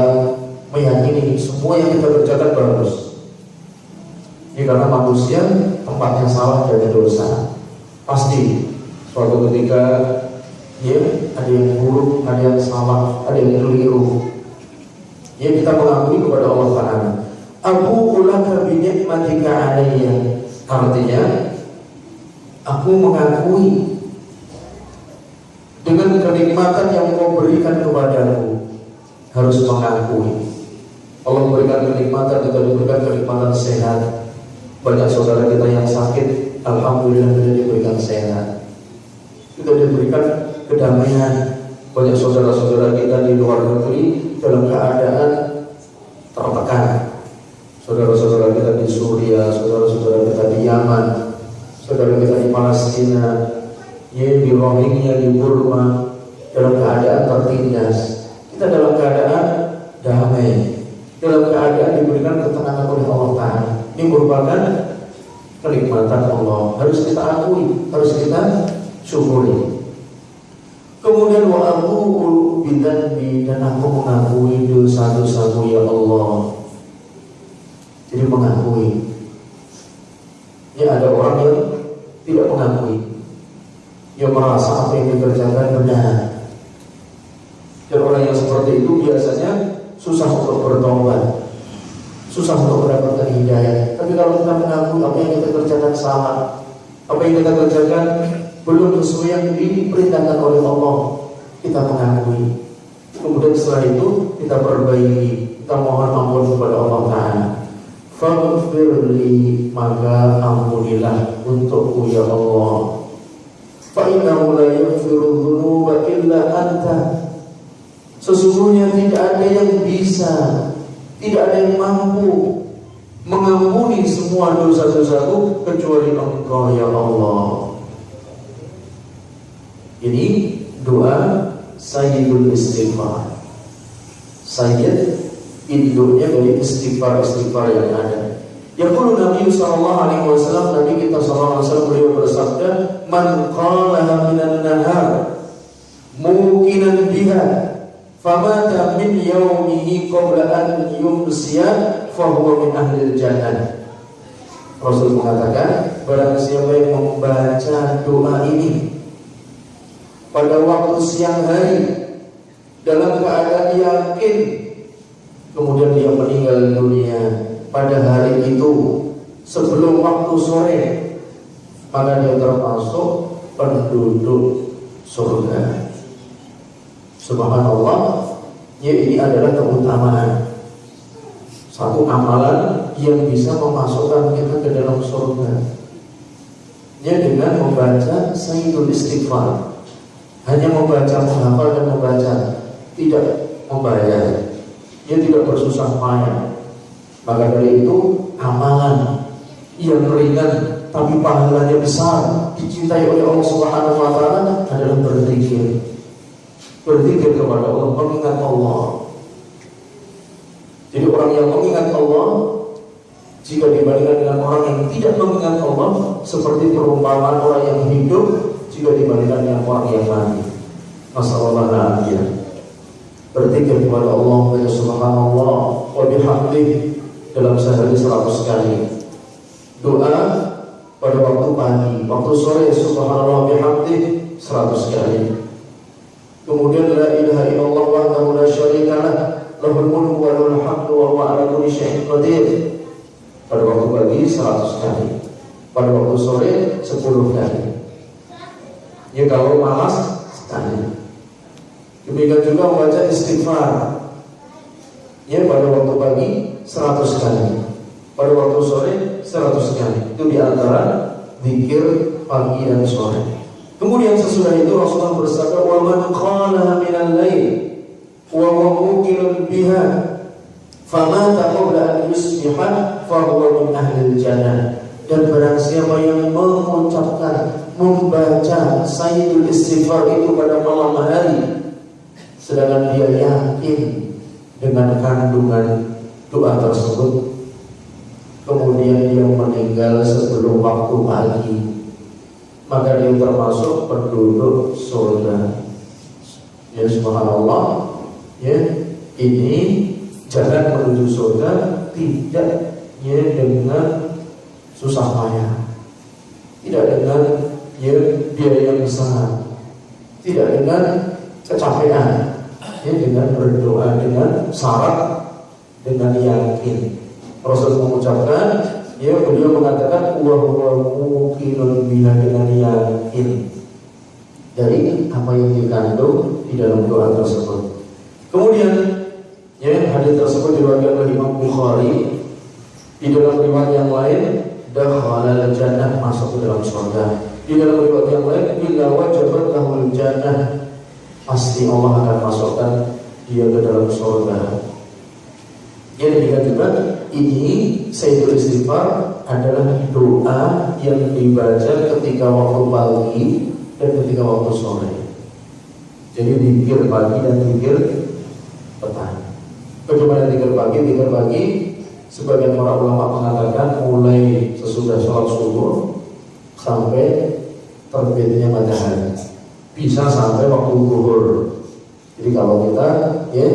meyakini semua yang kita kerjakan bagus. Ini karena manusia tempatnya salah dan dosa. Pasti suatu ketika ya ada yang buruk, ada yang salah, ada yang keliru. Ya kita mengakui kepada Allah Ta'ala. Aku ulaka bi ni'matika 'alayya. Artinya aku mengakui dengan kenikmatan yang Kau berikan kepadaku. Harus mengakui. Allah memberikan kenikmatan, kita diberikan kenikmatan sehat. Banyak saudara kita yang sakit, alhamdulillah kita diberikan sehat. Kita diberikan kedamaian. Banyak saudara-saudara kita di luar negeri dalam keadaan tertekan. Saudara-saudara kita di Suriah, saudara-saudara kita di Yaman, saudara kita di Palestina, di Rohingya, di Burma, dalam keadaan tertindas. Kita dalam keadaan damai, dalam keadaan diberikan ketenangan oleh Allah Ta'ala. Ini merupakan kenikmatan Allah. Harus kita akui, harus kita syukuri. Kemudian wa aqulu bidzanbi, dan aku mengakui dosa-dosaku ya Allah. Jadi mengakui. Ya ada orang yang tidak mengakui. Dia merasa apa yang dikerjakan benar. Dan orang yang seperti itu biasanya susah untuk bertobat, susah untuk mendapatkan hidayah. Tapi kalau kita mengakui apa yang kita kerjakan salah, apa yang kita kerjakan belum sesuai yang diperintahkan oleh Allah, kita mengakui. Kemudian setelah itu kita perbaiki, kita mohon ampun kepada Allah Ta'ala. Faghfirli, maka ampunilah untukku ya Allah. Fa innahu la yaghfiru dzunuba illa anta. Sesungguhnya tidak ada yang bisa, tidak ada yang mampu mengampuni semua dosa-dosaku kecuali Engkau ya Allah. Ini doa Sayyidul Istighfar. Sayyid induknya dari istighfar-istighfar yang ada. Yaqulu Nabi sallallahu alaihi wasallam, Nabi kita sallallahu alaihi wasallam beliau bersabda, "Man qalaha minan nahar muqinan biha famata min yaumihi qabla an yumsiya fahuwa min ahlil jannah." Rasul mengatakan, barang siapa yang membaca doa ini pada waktu siang hari dalam keadaan yakin, kemudian dia meninggal dunia pada hari itu sebelum waktu sore, maka dia termasuk penduduk surga. Subhanallah, ya, ini adalah keutamaan satu amalan yang bisa memasukkan kita ke dalam surga, ya, dengan membaca Sayyidul Istighfar. Hanya membaca, menghafal dan membaca, tidak membayar, dia tidak bersusah payah. Maka dari itu amalan yang ringan tapi pahalanya besar, dicintai oleh Allah Subhanahu wa taala adalah berzikir. Berzikir kepada Allah, mengingat Allah. Jadi orang yang mengingat Allah, jika dibandingkan dengan orang yang tidak mengingat Allah, seperti perumpamaan orang yang hidup jika dibandingkan dengan orang yang mati. Masallallahu alaihi. Berzikir kepada Allah, ya subhanallah wa bihamdihi dalam sehari 100 kali. Doa pada waktu pagi, waktu sore subhanallah bihamdihi 100 kali. Kemudian la ilaha illallah wahdahu la syarika lah, lahul mulku wa lahul hamdu wa huwa ala kulli syai'in qadir. Pada waktu pagi 100 kali. Pada waktu sore 10 kali. Ya, kalau malas sekali. Demikian juga membaca istighfar, ya, pada waktu pagi 100 kali, pada waktu sore 100 kali. Itu diantara zikir pagi dan sore. Kemudian sesudah itu Rasulullah bersabda, "Wa man qala minal lail wa huwa muqilun biha famata qabla an yusbiha fa huwa min ahlil jannah." Dan barang siapa yang mengucapkan, membaca Sayyidul Istighfar itu pada malam hari, sedangkan dia yakin dengan kandungan doa tersebut, kemudian dia meninggal sebelum waktu pagi, maka dia termasuk penduduk surga. Ya subhanallah, ya, ini jalan menuju surga tidak, ya, dengan susah payah, tidak dengan, ya, biaya yang besar, tidak dengan kecapean, ya, dengan berdoa, dengan syarat, dengan yakin. Rasul mengucapkan, ya, beliau mengatakan wa huwa muqinun biha, dengan yakin dari apa yang dikandung di dalam doa tersebut. Kemudian, ya, hadis tersebut diriwayatkan oleh Imam Bukhari. Di dalam riwayat yang lain, dakhala al-jannah, masuk ke dalam surga. Di dalam riwayat yang lain, illa wajabat lahul jannah, pasti Allah akan masukkan dia ke dalam surga. Jadi juga ini Sayyidul Istighfar adalah doa yang dibaca ketika waktu pagi dan ketika waktu sore. Jadi zikir pagi dan zikir petang. Bagaimana zikir pagi? Zikir pagi, sebagian para ulama mengatakan mulai sesudah sholat subuh sampai terbitnya matahari, bisa sampai waktu zuhur. Jadi kalau kita, ya,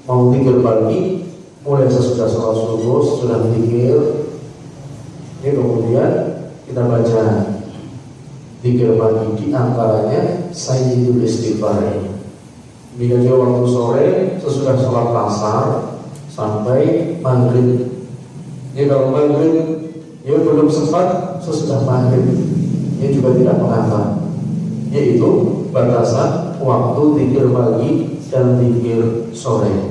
mau zikir pagi, mulai sesudah sholat subuh, sesudah zikir, ya, kemudian kita baca zikir pagi, di antaranya Sayyidul Istighfar ini. Demikian juga waktu sore sesudah sholat asar sampai maghrib. Ya, kalau maghrib, ya, belum sempat, sesudah maghrib, ya, juga tidak mengapa. Yaitu batasan waktu zikir pagi dan zikir sore.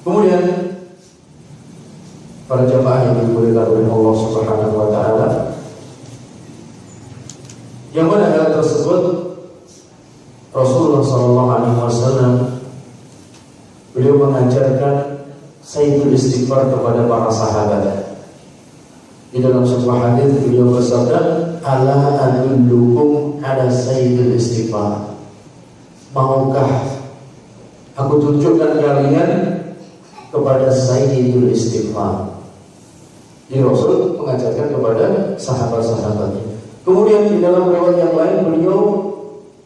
Kemudian para jamaah yang dimuliakan oleh Allah Subhanahu wa taala, yang mana hal tersebut Rasulullah sallallahu alaihi wasallam beliau mengajarkan sayyidul istighfar kepada para sahabat. Di dalam sebuah hadis beliau bersabda, "Ala adullukum ala sayyidul istighfar." Maukah aku tunjukkan kalian kepada sayyidul istighfar? Jadi Rasul mengajarkan kepada sahabat-sahabatnya. Kemudian di dalam riwayat yang lain beliau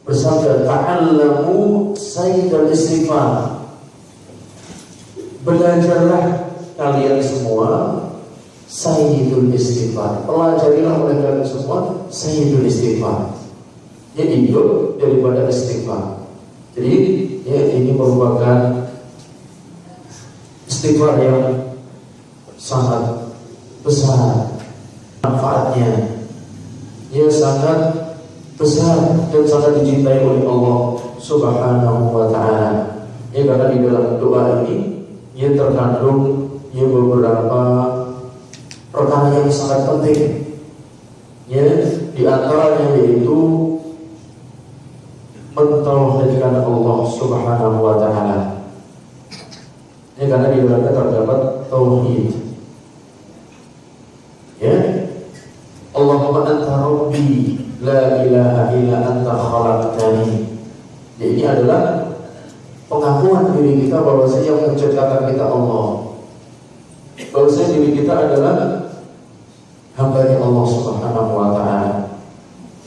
bersabda, "Ta'allamu sayyidul istighfar." Belajarlah kalian semua sayyidul istighfar. Pelajarilah oleh kalian semua sayyidul istighfar. Jadi hidup daripada istighfar. Jadi ya, ini merupakan istighfar yang sangat besar manfaatnya. Ia sangat besar dan sangat dicintai oleh Allah Subhanahu wa ta'ala. Ya, karena di dalam doa ini ia terkandung ya beberapa perkara yang sangat penting. Ya, di antaranya yaitu mentauhidkan Allah Subhanahu wa ta'ala. Ya, karena di dalamnya terdapat tauhid. Ya, Allahumma anta rabbi la ilaha illa anta khalaqtani. Ya, ini adalah pengakuan diri kita bahwasanya yang menciptakan kita Allah, bahwasanya diri kita adalah hamba Allah Subhanahu wa ta'ala.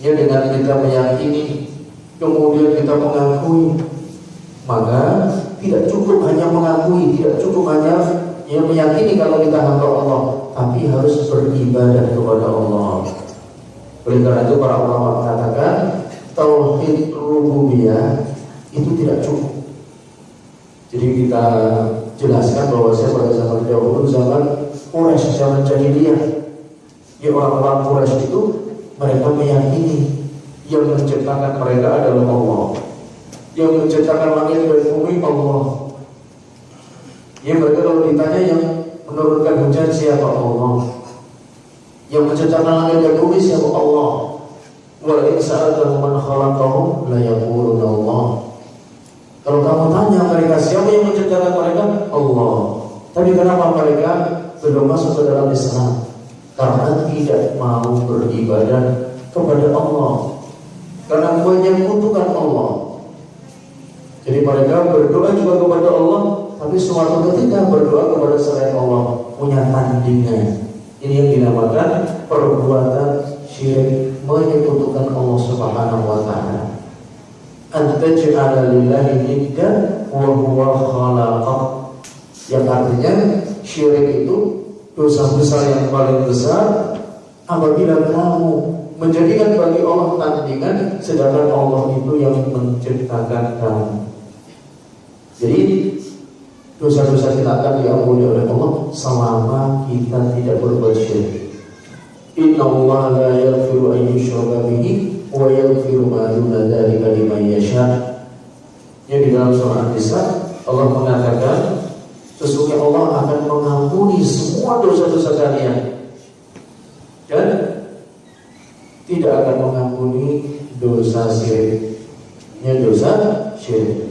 Ya, dengan kita meyakini kemudian kita mengakui, maka tidak cukup hanya mengakui, tidak cukup hanya yang meyakini kalau kita hamba Allah, tapi harus beribadah kepada Allah. Oleh karena itu para ulama mengatakan tauhid rububiyah itu tidak cukup. Jadi kita jelaskan bahwa pada zaman dahulu, zaman Quraisy, zaman jahiliyah, ya orang-orang Quraisy itu mereka meyakini yang menciptakan mereka adalah Allah, yang menciptakan langit dan bumi Allah. Ya, mereka kalau ditanya yang menurunkan hujan siapa? Allah. Yang menciptakan langit dan bumi siapa? Allah. Wa in sa'altahum man khalaqahum la yaquluna Allah. Kalau kamu tanya mereka siapa yang menciptakan mereka? Allah. Tapi kenapa mereka belum masuk ke dalam Islam? Karena tidak mau beribadah kepada Allah, karena menyekutukan Allah. Jadi mereka berdoa juga kepada Allah, tapi suatu ketika berdoa kepada selain Allah, punya tandingan. Ini yang dinamakan perbuatan syirik, menyekutukan Allah Subhanahu wa ta'ala. Antaj'ala lillahi niddan wa huwa khalaqak. Yang artinya syirik itu dosa besar yang paling besar apabila kamu menjadikan bagi Allah tandingan, sedangkan Allah itu yang menciptakan kamu. Jadi dosa-dosa kita akan diampuni oleh Allah selama kita tidak berbuat syirik. Inna Allah la yaghfiru an yushraka bihi wa yaghfiru ma duna dzalika liman yasha. Yang di dalam surah An-Nisa Allah mengatakan sesungguhnya Allah akan mengampuni semua dosa-dosa kalian dan tidak akan mengampuni dosa syirik. Yang dosa syirik.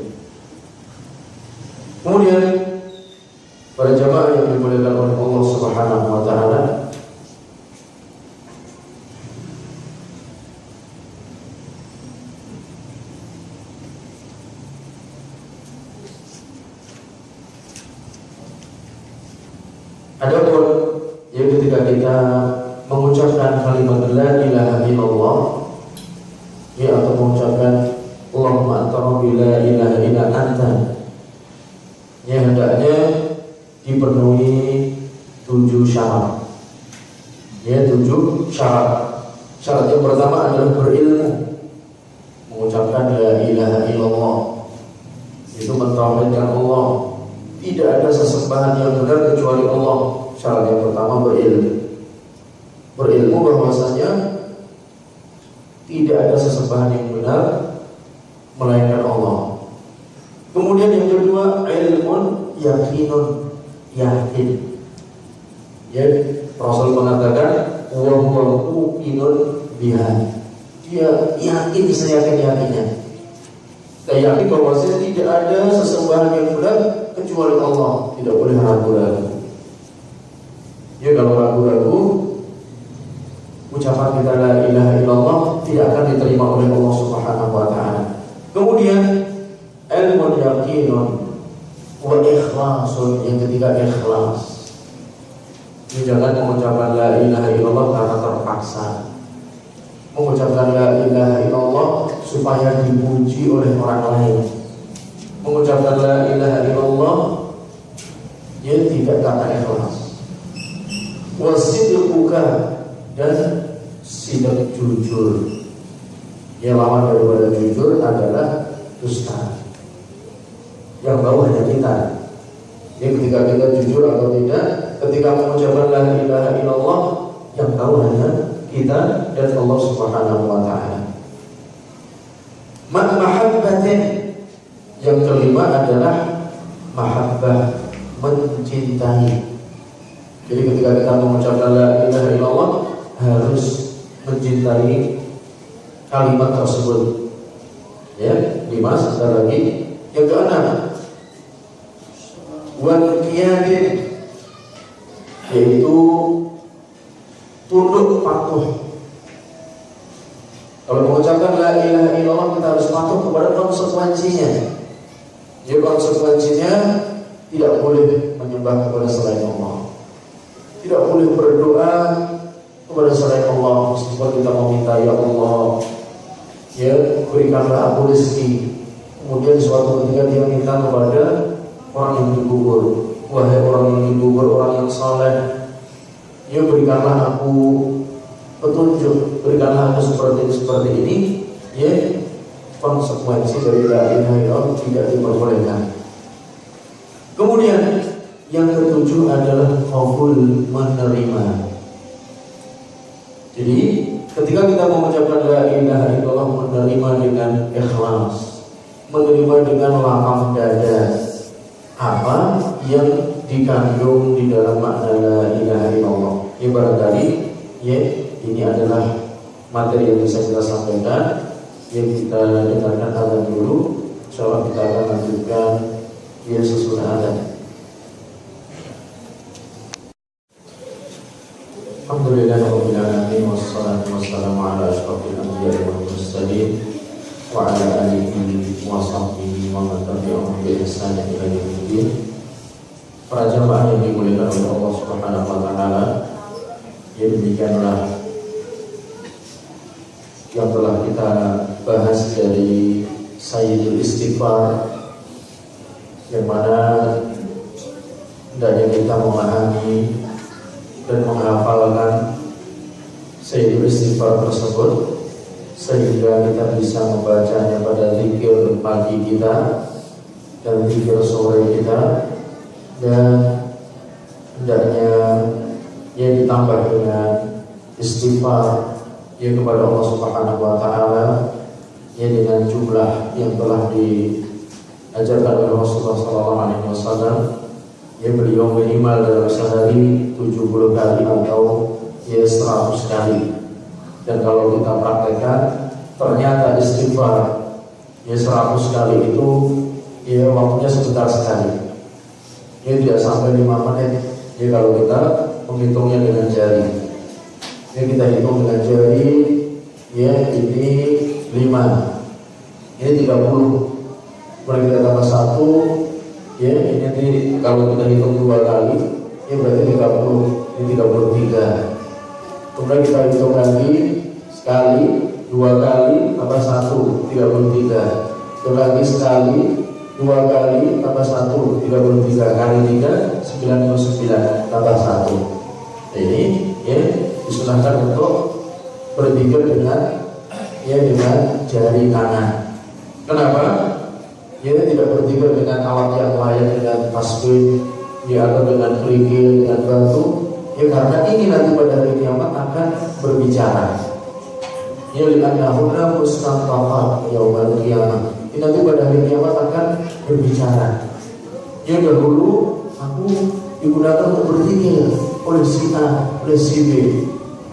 Kemudian para jamaah yang dimuliakan oleh Allah Subhanahu wa ta'ala, adapun ya ketika kita mengucapkan kalimat la ilaha illallah, ya, atau mengucapkan Allahumma anta rabbi la ilaha illa anta, ya, hendaknya dipenuhi 7 syarat. Ya, 7 syarat. Syarat yang pertama adalah berilmu, mengucapkan la ilaha illallah, itu mentauhidkan Allah, tidak ada sesembahan yang benar kecuali Allah. Syarat yang pertama berilmu. Berilmu bahwasanya tidak ada sesembahan yang benar melainkan Allah. Kemudian yang kedua, ilmun yakinun, yakin. Ya, Rasul mengatakan wa huwa muqinun biha. Dia yakin, seyakin-yakinnya. Dia yakin bahwasanya tidak ada sesembahan yang benar kecuali Allah, tidak boleh ragu-ragu. Ya, kalau ragu-ragu, ucapan kita la ilaha illallah tidak akan diterima oleh Allah Subhanahu wa taala. Kemudian ilmu yaqinun wa ikhlasun, yang ketiga ikhlas. Ini jangan mengucapkan la ilaha illallah karena terpaksa. Mengucapkan la ilaha illallah supaya dipuji oleh orang lain. Mengucapkan la ilaha illallah ya tidak karena ikhlas. Wasidquka, dan sidak jujur. Yang lawan daripada jujur adalah dusta. Yang tahu hanya kita. Jadi ketika kita jujur atau tidak, ketika mengucapkan la ilaha illallah, yang tahu hanya kita dan Allah Subhanahu wa taala. Mahabbatin, yang kelima adalah mahabbah, mencintai. Jadi ketika kita mengucapkan la ilaha illallah, harus mencintai kalimat tersebut. Ya, 5 sekali lagi. Yang keenam, wal qiyadin, yaitu tunduk patuh. Kalau mengucapkan la ilaha illallah, kita harus patuh kepada konsekuensinya. Ya, konsekuensinya tidak boleh menyembah kepada selain Allah, tidak boleh berdoa kepada selain Allah. Meskipun kita meminta, ya Allah, ya berikanlah aku rezeki. Kemudian suatu ketika dia minta kepada orang yang dikubur, wahai orang yang dikubur, orang yang saleh, ya berikanlah aku petunjuk, berikanlah aku seperti ini. Ya, konsekuensi dari la ilaha illallah tidak diperbolehkan. Kemudian yang ketujuh adalah qabul, menerima. Jadi ketika kita mengucapkan la ilaha illallah, menerima dengan ikhlas, menerima dengan lapang dada apa yang dikandung di dalam makna la ilaha illallah. Ya, barangkali ya ini adalah materi yang bisa kita sampaikan. Yang kita dengarkan azan dulu, insyaallah kita akan lanjutkan ya sesudah azan. Alhamdulillahirabbil alamin, wassalatu wassalamu ala asyrofil anbiya'i wal mursalin wa ala alihi wa sahbihi wa man tabi'ahum bi ihsan ila yaumil. Para jamaah yang dimuliakan oleh Allah Subhanahu wa taala, ya demikianlah yang telah kita bahas dari Sayyidul Istighfar, yang mana hendaknya kita memahami dan menghafalkan Sayyidul Istighfar tersebut sehingga kita bisa membacanya pada zikir pagi kita dan zikir sore kita, dan hendaknya ia ditambah dengan istighfar ya kepada Allah Subhanahu wa taala ya dengan jumlah yang telah diajarkan oleh Rasulullah sallallahu alaihi wasallam. Ya, beliau minimal dalam sehari 70 kali atau ya 100 kali. Dan kalau kita praktekkan, ternyata istighfar ya 100 kali itu ya waktunya sebentar sekali. Ya, tidak sampai 5 menit. Ya, kalau kita menghitungnya dengan jari. Ya, kita hitung dengan jari, ya ini 5, ini 30. Kemudian kita tambah 1, ya ini nanti kalau kita hitung 2 kali, ya berarti 30, ini 33. Kemudian kita hitung lagi sekali, 2 kali tambah 1, 33. Hitung lagi sekali, 2 kali tambah 1, 33. Kali 3, 99 tambah 1. Ini ya disunahkan untuk berzikir dengan jari kanan. Kenapa? Ya, tidak berzikir dengan alat yang lain, dengan tasbih ya atau dengan kerikil, dengan batu. Ya, karena ini nanti pada hari kiamat akan berbicara. Ya, li'annahunna mustantafat yaumal qiyamah. Ini nanti pada hari kiamat akan berbicara. Ya, dahulu aku digunakan untuk berzikir oleh si A, oleh si B,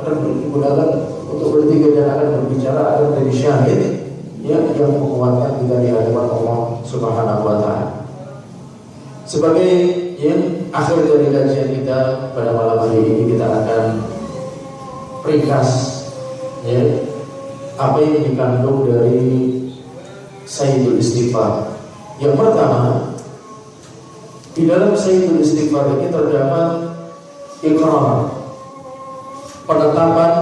akan digunakan untuk berzikir dan akan berbicara, akan menjadi syahid yang menguatkan kita di hadapan Allah Subhanahu wa taala. Sebagai yang akhir dari kajian kita pada malam hari ini, kita akan ringkas ya, apa yang dikandung dari Sayyidul Istighfar. Yang pertama, di dalam Sayyidul Istighfar ini terdapat iqrar, penetapan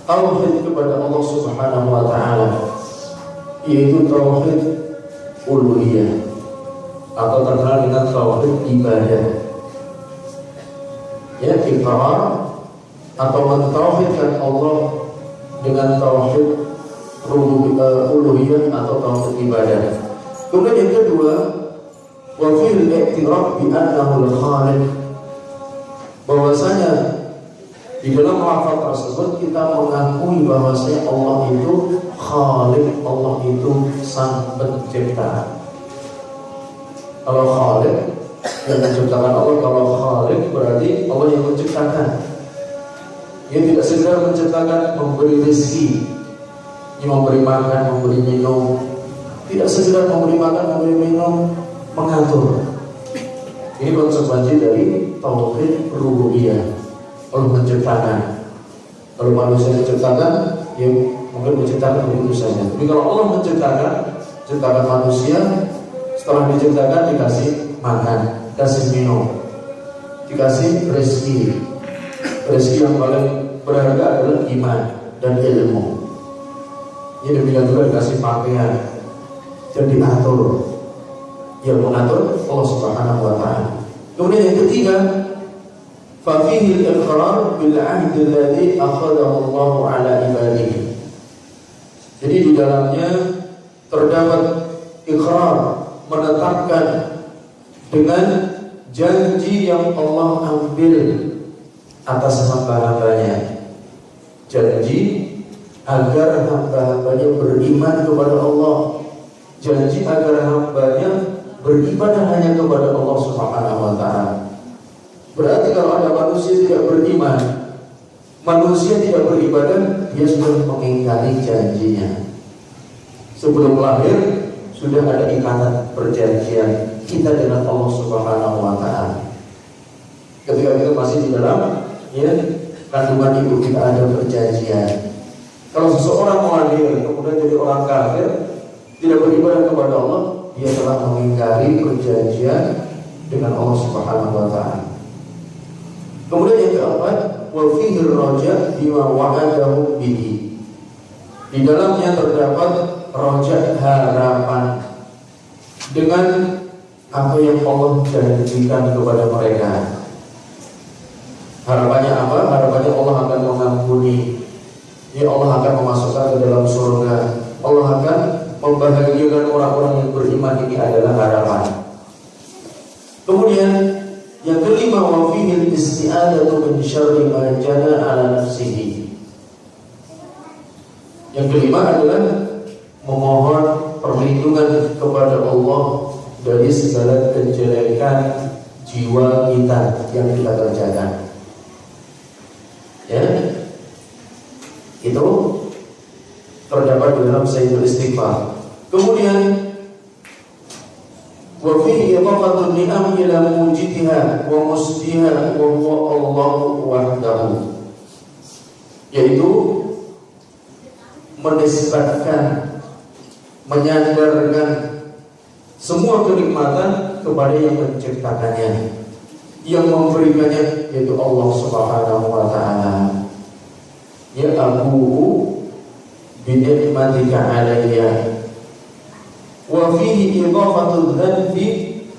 tauhid kepada Allah Subhanahu wa taala, yaitu tauhid uluhiyah atau terkenal dengan tauhid ibadah. Ya, iqrar atau mentauhidkan Allah dengan tauhid uluhiyah atau tauhid ibadah. Kemudian yang kedua, wa fil i'tiraf bi annahu al-khaliq, bahwasanya di dalam lafaz tersebut kita mengakui bahwasanya Allah itu khaliq, Allah itu sang pencipta. Kalau khaliq yang menciptakan Allah, kalau khaliq berarti Allah yang menciptakan. Dia tidak sekedar menciptakan, memberi rezeki, memberi makan, memberi minum, tidak sekedar memberi makan, memberi minum, mengatur. Ini konsekuensi dari tauhid rububiyah. Allah menciptakan. Kalau manusia menciptakan, ya mungkin menciptakan begitu saja. Tapi kalau Allah menciptakan manusia, setelah diciptakan dikasih makan, dikasih minum, dikasih rezeki. Rezeki yang paling berharga adalah iman dan ilmu. Ya, demikian juga dikasih pakaian dan diatur. Yang mengatur Allah Subhanahu wa taala. Kemudian yang ketiga, fa fihi al-iqrar bil 'ahd alladhi akhadahu Allah 'ala ibadihi. Jadi di dalamnya terdapat iqrar, menetapkan dengan janji yang Allah ambil atas hamba-hambanya. Janji agar hamba-hambanya beriman kepada Allah. Janji agar hambanya beribadah hanya kepada Allah Subhanahu wa taala. Berarti kalau ada manusia tidak beriman, manusia tidak beribadah, dia sudah mengingkari janjinya. Sebelum lahir sudah ada ikatan perjanjian kita dengan Allah Subhanahu wa taala. Ketika kita masih di dalam kandungan ibu kita ada perjanjian. Kalau seseorang lahir kemudian jadi orang kafir, tidak beribadah kepada Allah, dia telah mengingkari perjanjian dengan Allah Subhanahu wa taala. Kemudian yang keempat, wa fihi ar-raja bima wa'adahu bihi. Di dalamnya terdapat raja, harapan dengan apa yang Allah janjikan kepada mereka. Harapannya apa? Harapannya Allah akan mengampuni, ya Allah akan memasukkan ke dalam surga, Allah akan membahagiakan orang-orang yang beriman. Ini adalah harapan. Kemudian yang kelima, wa fihi al-isti'adatu min syarri ma jana 'ala nafsihi. Yang kelima adalah memohon perlindungan kepada Allah dari segala kejelekan jiwa kita yang kita kerjakan. Ya, itu terdapat di dalam Sayyidul Istighfar. Kemudian wa fihi idafatu ni'am ila mujidiha wa musdiha wa huwa Allahu wahdahu, yaitu menisbatkan, menyandarkan semua kenikmatan kepada yang menciptakannya, yang memberikannya, yaitu Allah Subhanahu wa taala. Ya abuhu bi ni'matika alayya. Wa fihi idafatu dzanbi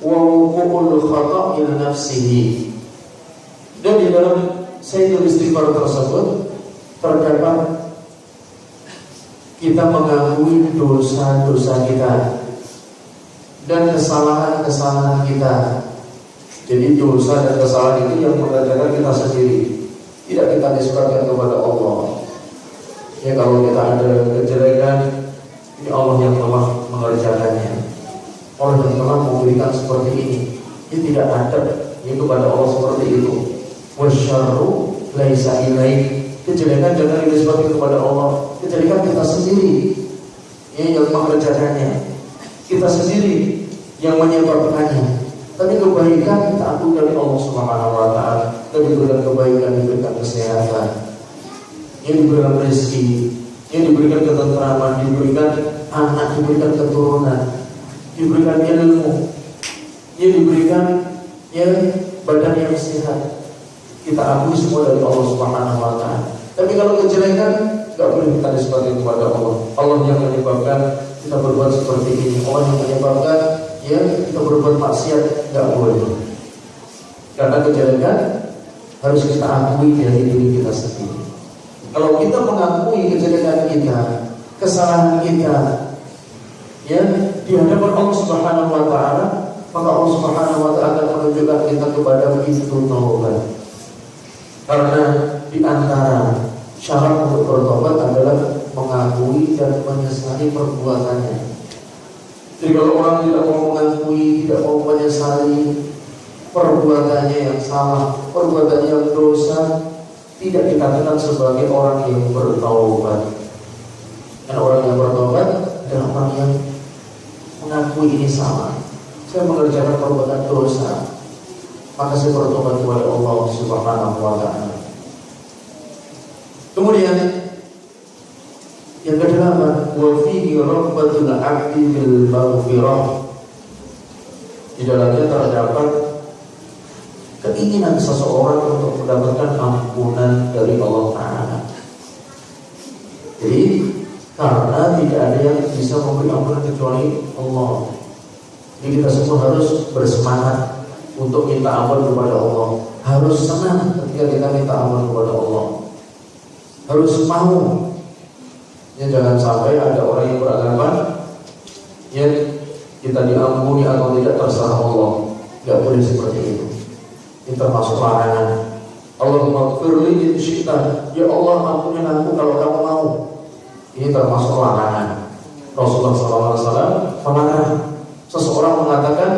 wa wuqu'ul khata'i li nafsihi. Dan di dalam Sayyidul Istighfar tersebut terdapat kita mengakui dosa-dosa kita dan kesalahan-kesalahan kita. Jadi dosa dan kesalahan itu yang mengerjakan kita sendiri, tidak kita nisbatkan kepada Allah. Ya, kalau kita ada kejelekan, ini Allah yang telah mengerjakannya, Allah yang telah memberikan seperti ini. Ini tidak ada ya kepada Allah seperti itu. Wasyarru laisa ilaih. Kejelekan jangan dinisbatkan kepada Allah. Kejelekan kita sendiri yang mengerjakannya, kita sendiri yang menyebabkannya. Tapi kebaikan kita akui dari Allah Subhanahu wa Ta'ala. Kita diberikan kebaikan, diberikan kesehatan, yang diberikan rezeki, yang diberikan ketentraman, diberikan anak, diberikan keturunan, diberikan ilmu, yang diberikan badan yang sehat. Kita akui semua dari Allah Subhanahu wa Ta'ala. Tapi kalau kejelekan, gak boleh kita nisbahkan kepada Allah. Allah yang menyebabkan kita berbuat seperti ini. Allah yang menyebabkan kita berbuat maksiat, gak boleh. Karena kejelekan harus kita akui dari diri kita sendiri. Kalau kita mengakui kejelekan kita, kesalahan kita, di hadapan Allah Subhanahu wa Ta'ala, maka Allah Subhanahu wa Ta'ala akan menunjukkan kita kepada pintu taubat. Karena di antara syarat untuk bertobat adalah mengakui dan menyesali perbuatannya. Jadi kalau orang tidak mau mengakui, tidak mau menyesali perbuatannya yang salah, perbuatannya yang dosa, tidak dikatakan sebagai orang yang bertaubat. Dan orang yang bertaubat adalah orang yang mengakui ini salah. Saya mengerjakan perbuatan dosa, maka saya bertobat kepada Allah Subhanahu wa Ta'ala. Kemudian yang kedelapan, wa fihi rabbatul 'abdi bil maghfirah. Di dalamnya terdapat keinginan seseorang untuk mendapatkan ampunan dari Allah Ta'ala. Jadi karena tidak ada yang bisa memberi ampunan kecuali Allah. Jadi kita semua harus bersemangat untuk minta ampun kepada Allah. Harus senang ketika kita minta ampun kepada Allah. Harus mau. Jangan sampai ada orang yang beranggapan kita diampuni atau tidak terserah Allah. Gak boleh seperti itu. Ini termasuk larangan. Allahumma ighfirli in syi'ta. Ya Allah, ampuni aku kalau kamu mau. Ini termasuk larangan. Rasulullah SAW melarang seseorang mengatakan,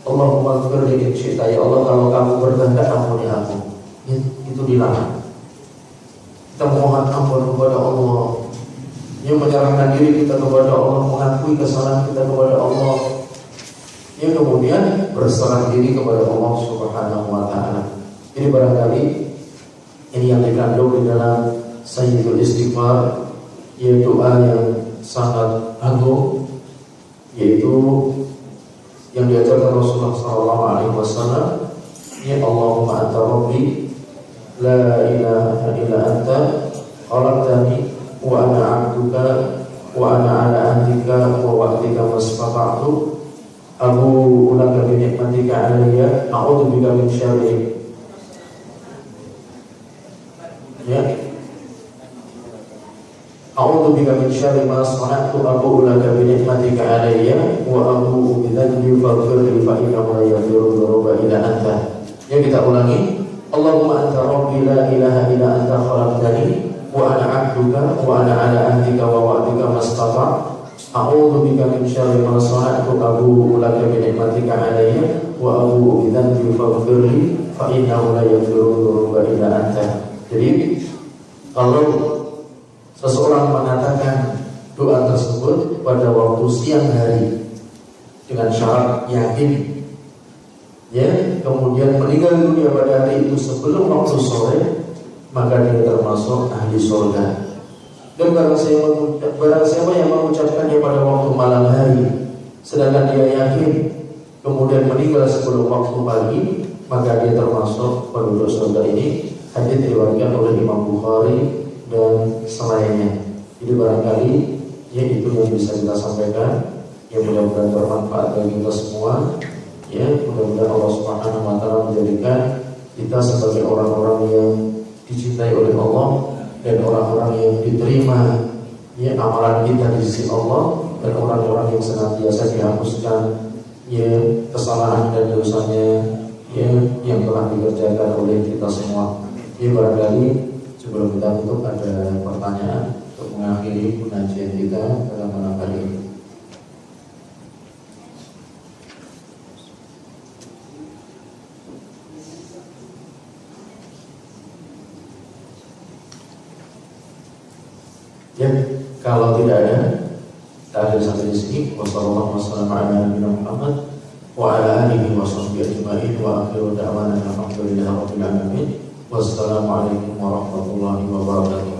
Allahumma ighfirli in syi'ta. Ya Allah, kalau kamu berkehendak ampuni aku. Itu dilarang. Kita mohon ampun kepada Allah, yang menyerahkan diri kita kepada Allah, mengakui kesalahan kita kepada Allah, yang kemudian berserah diri kepada Allah Subhanahu wa Ta'ala. Ini barangkali ini yang dikandung di dalam Sayyidul Istighfar, yaitu doa yang sangat agung, yaitu yang diajarkan Rasulullah SAW. Ya Allahumma anta rabbi la ilaha illa anta khalaqtani wa ana 'abduka wa ana 'ala ahdika wa wa'dika mastata'tu abu'u laka bi ni'matika 'alayya a'udzu bika min syarri a'udzu bika min syarri ma sana'tu abu'u laka bi ni'matika 'alayya wa abu'u bi dhanbi faghfir fa innahu la yaghfiru dhunuba illa anta. Ya, kita ulangi. Allahumma anta rabbi la ilaha illa anta khalaqtani wa ana 'abduka wa ana 'ala ahdika wa wa'dika mastata'tu a'udzu bika min syarri ma sana'tu abu'u laka bi ni'matika 'alayya wa abu'u bi dhanbi faghfir li fa innahu la yaghfiru dhunuba illa anta. Jadi kalau seseorang mengatakan doa tersebut pada waktu siang hari dengan syarat yakin, kemudian meninggal dunia pada hari itu sebelum waktu sore, maka dia termasuk ahli surga. Dan barang siapa yang mengucapkannya pada waktu malam hari, sedangkan dia yakin, kemudian meninggal sebelum waktu pagi, maka dia termasuk penduduk surga ini. Hadits diriwayatkan oleh Imam Bukhari dan selainnya. Jadi barangkali itu yang bisa kita sampaikan, yang mudah-mudahan bermanfaat bagi kita semua. Mudah-mudahan Allah Subhanahu wa Ta'ala menjadikan kita sebagai orang-orang yang dicintai oleh Allah dan orang-orang yang diterima amalan kita di sisi Allah, dan orang-orang yang senantiasa dihapuskan kesalahan dan dosanya yang telah dikerjakan oleh kita semua. Barangkali sebelum kita tutup ada pertanyaan untuk mengakhiri pengajian kita pada malam hari ini. Kalau tidak ada, kita hadir sampai di sini. Wassalamualaikum warahmatullahi Muhammad wa ala alihi wa sahbihi ajma'in wa akhiru da'wana alhamdulillahi rabbil alamin. Wassalamualaikum warahmatullahi wabarakatuh.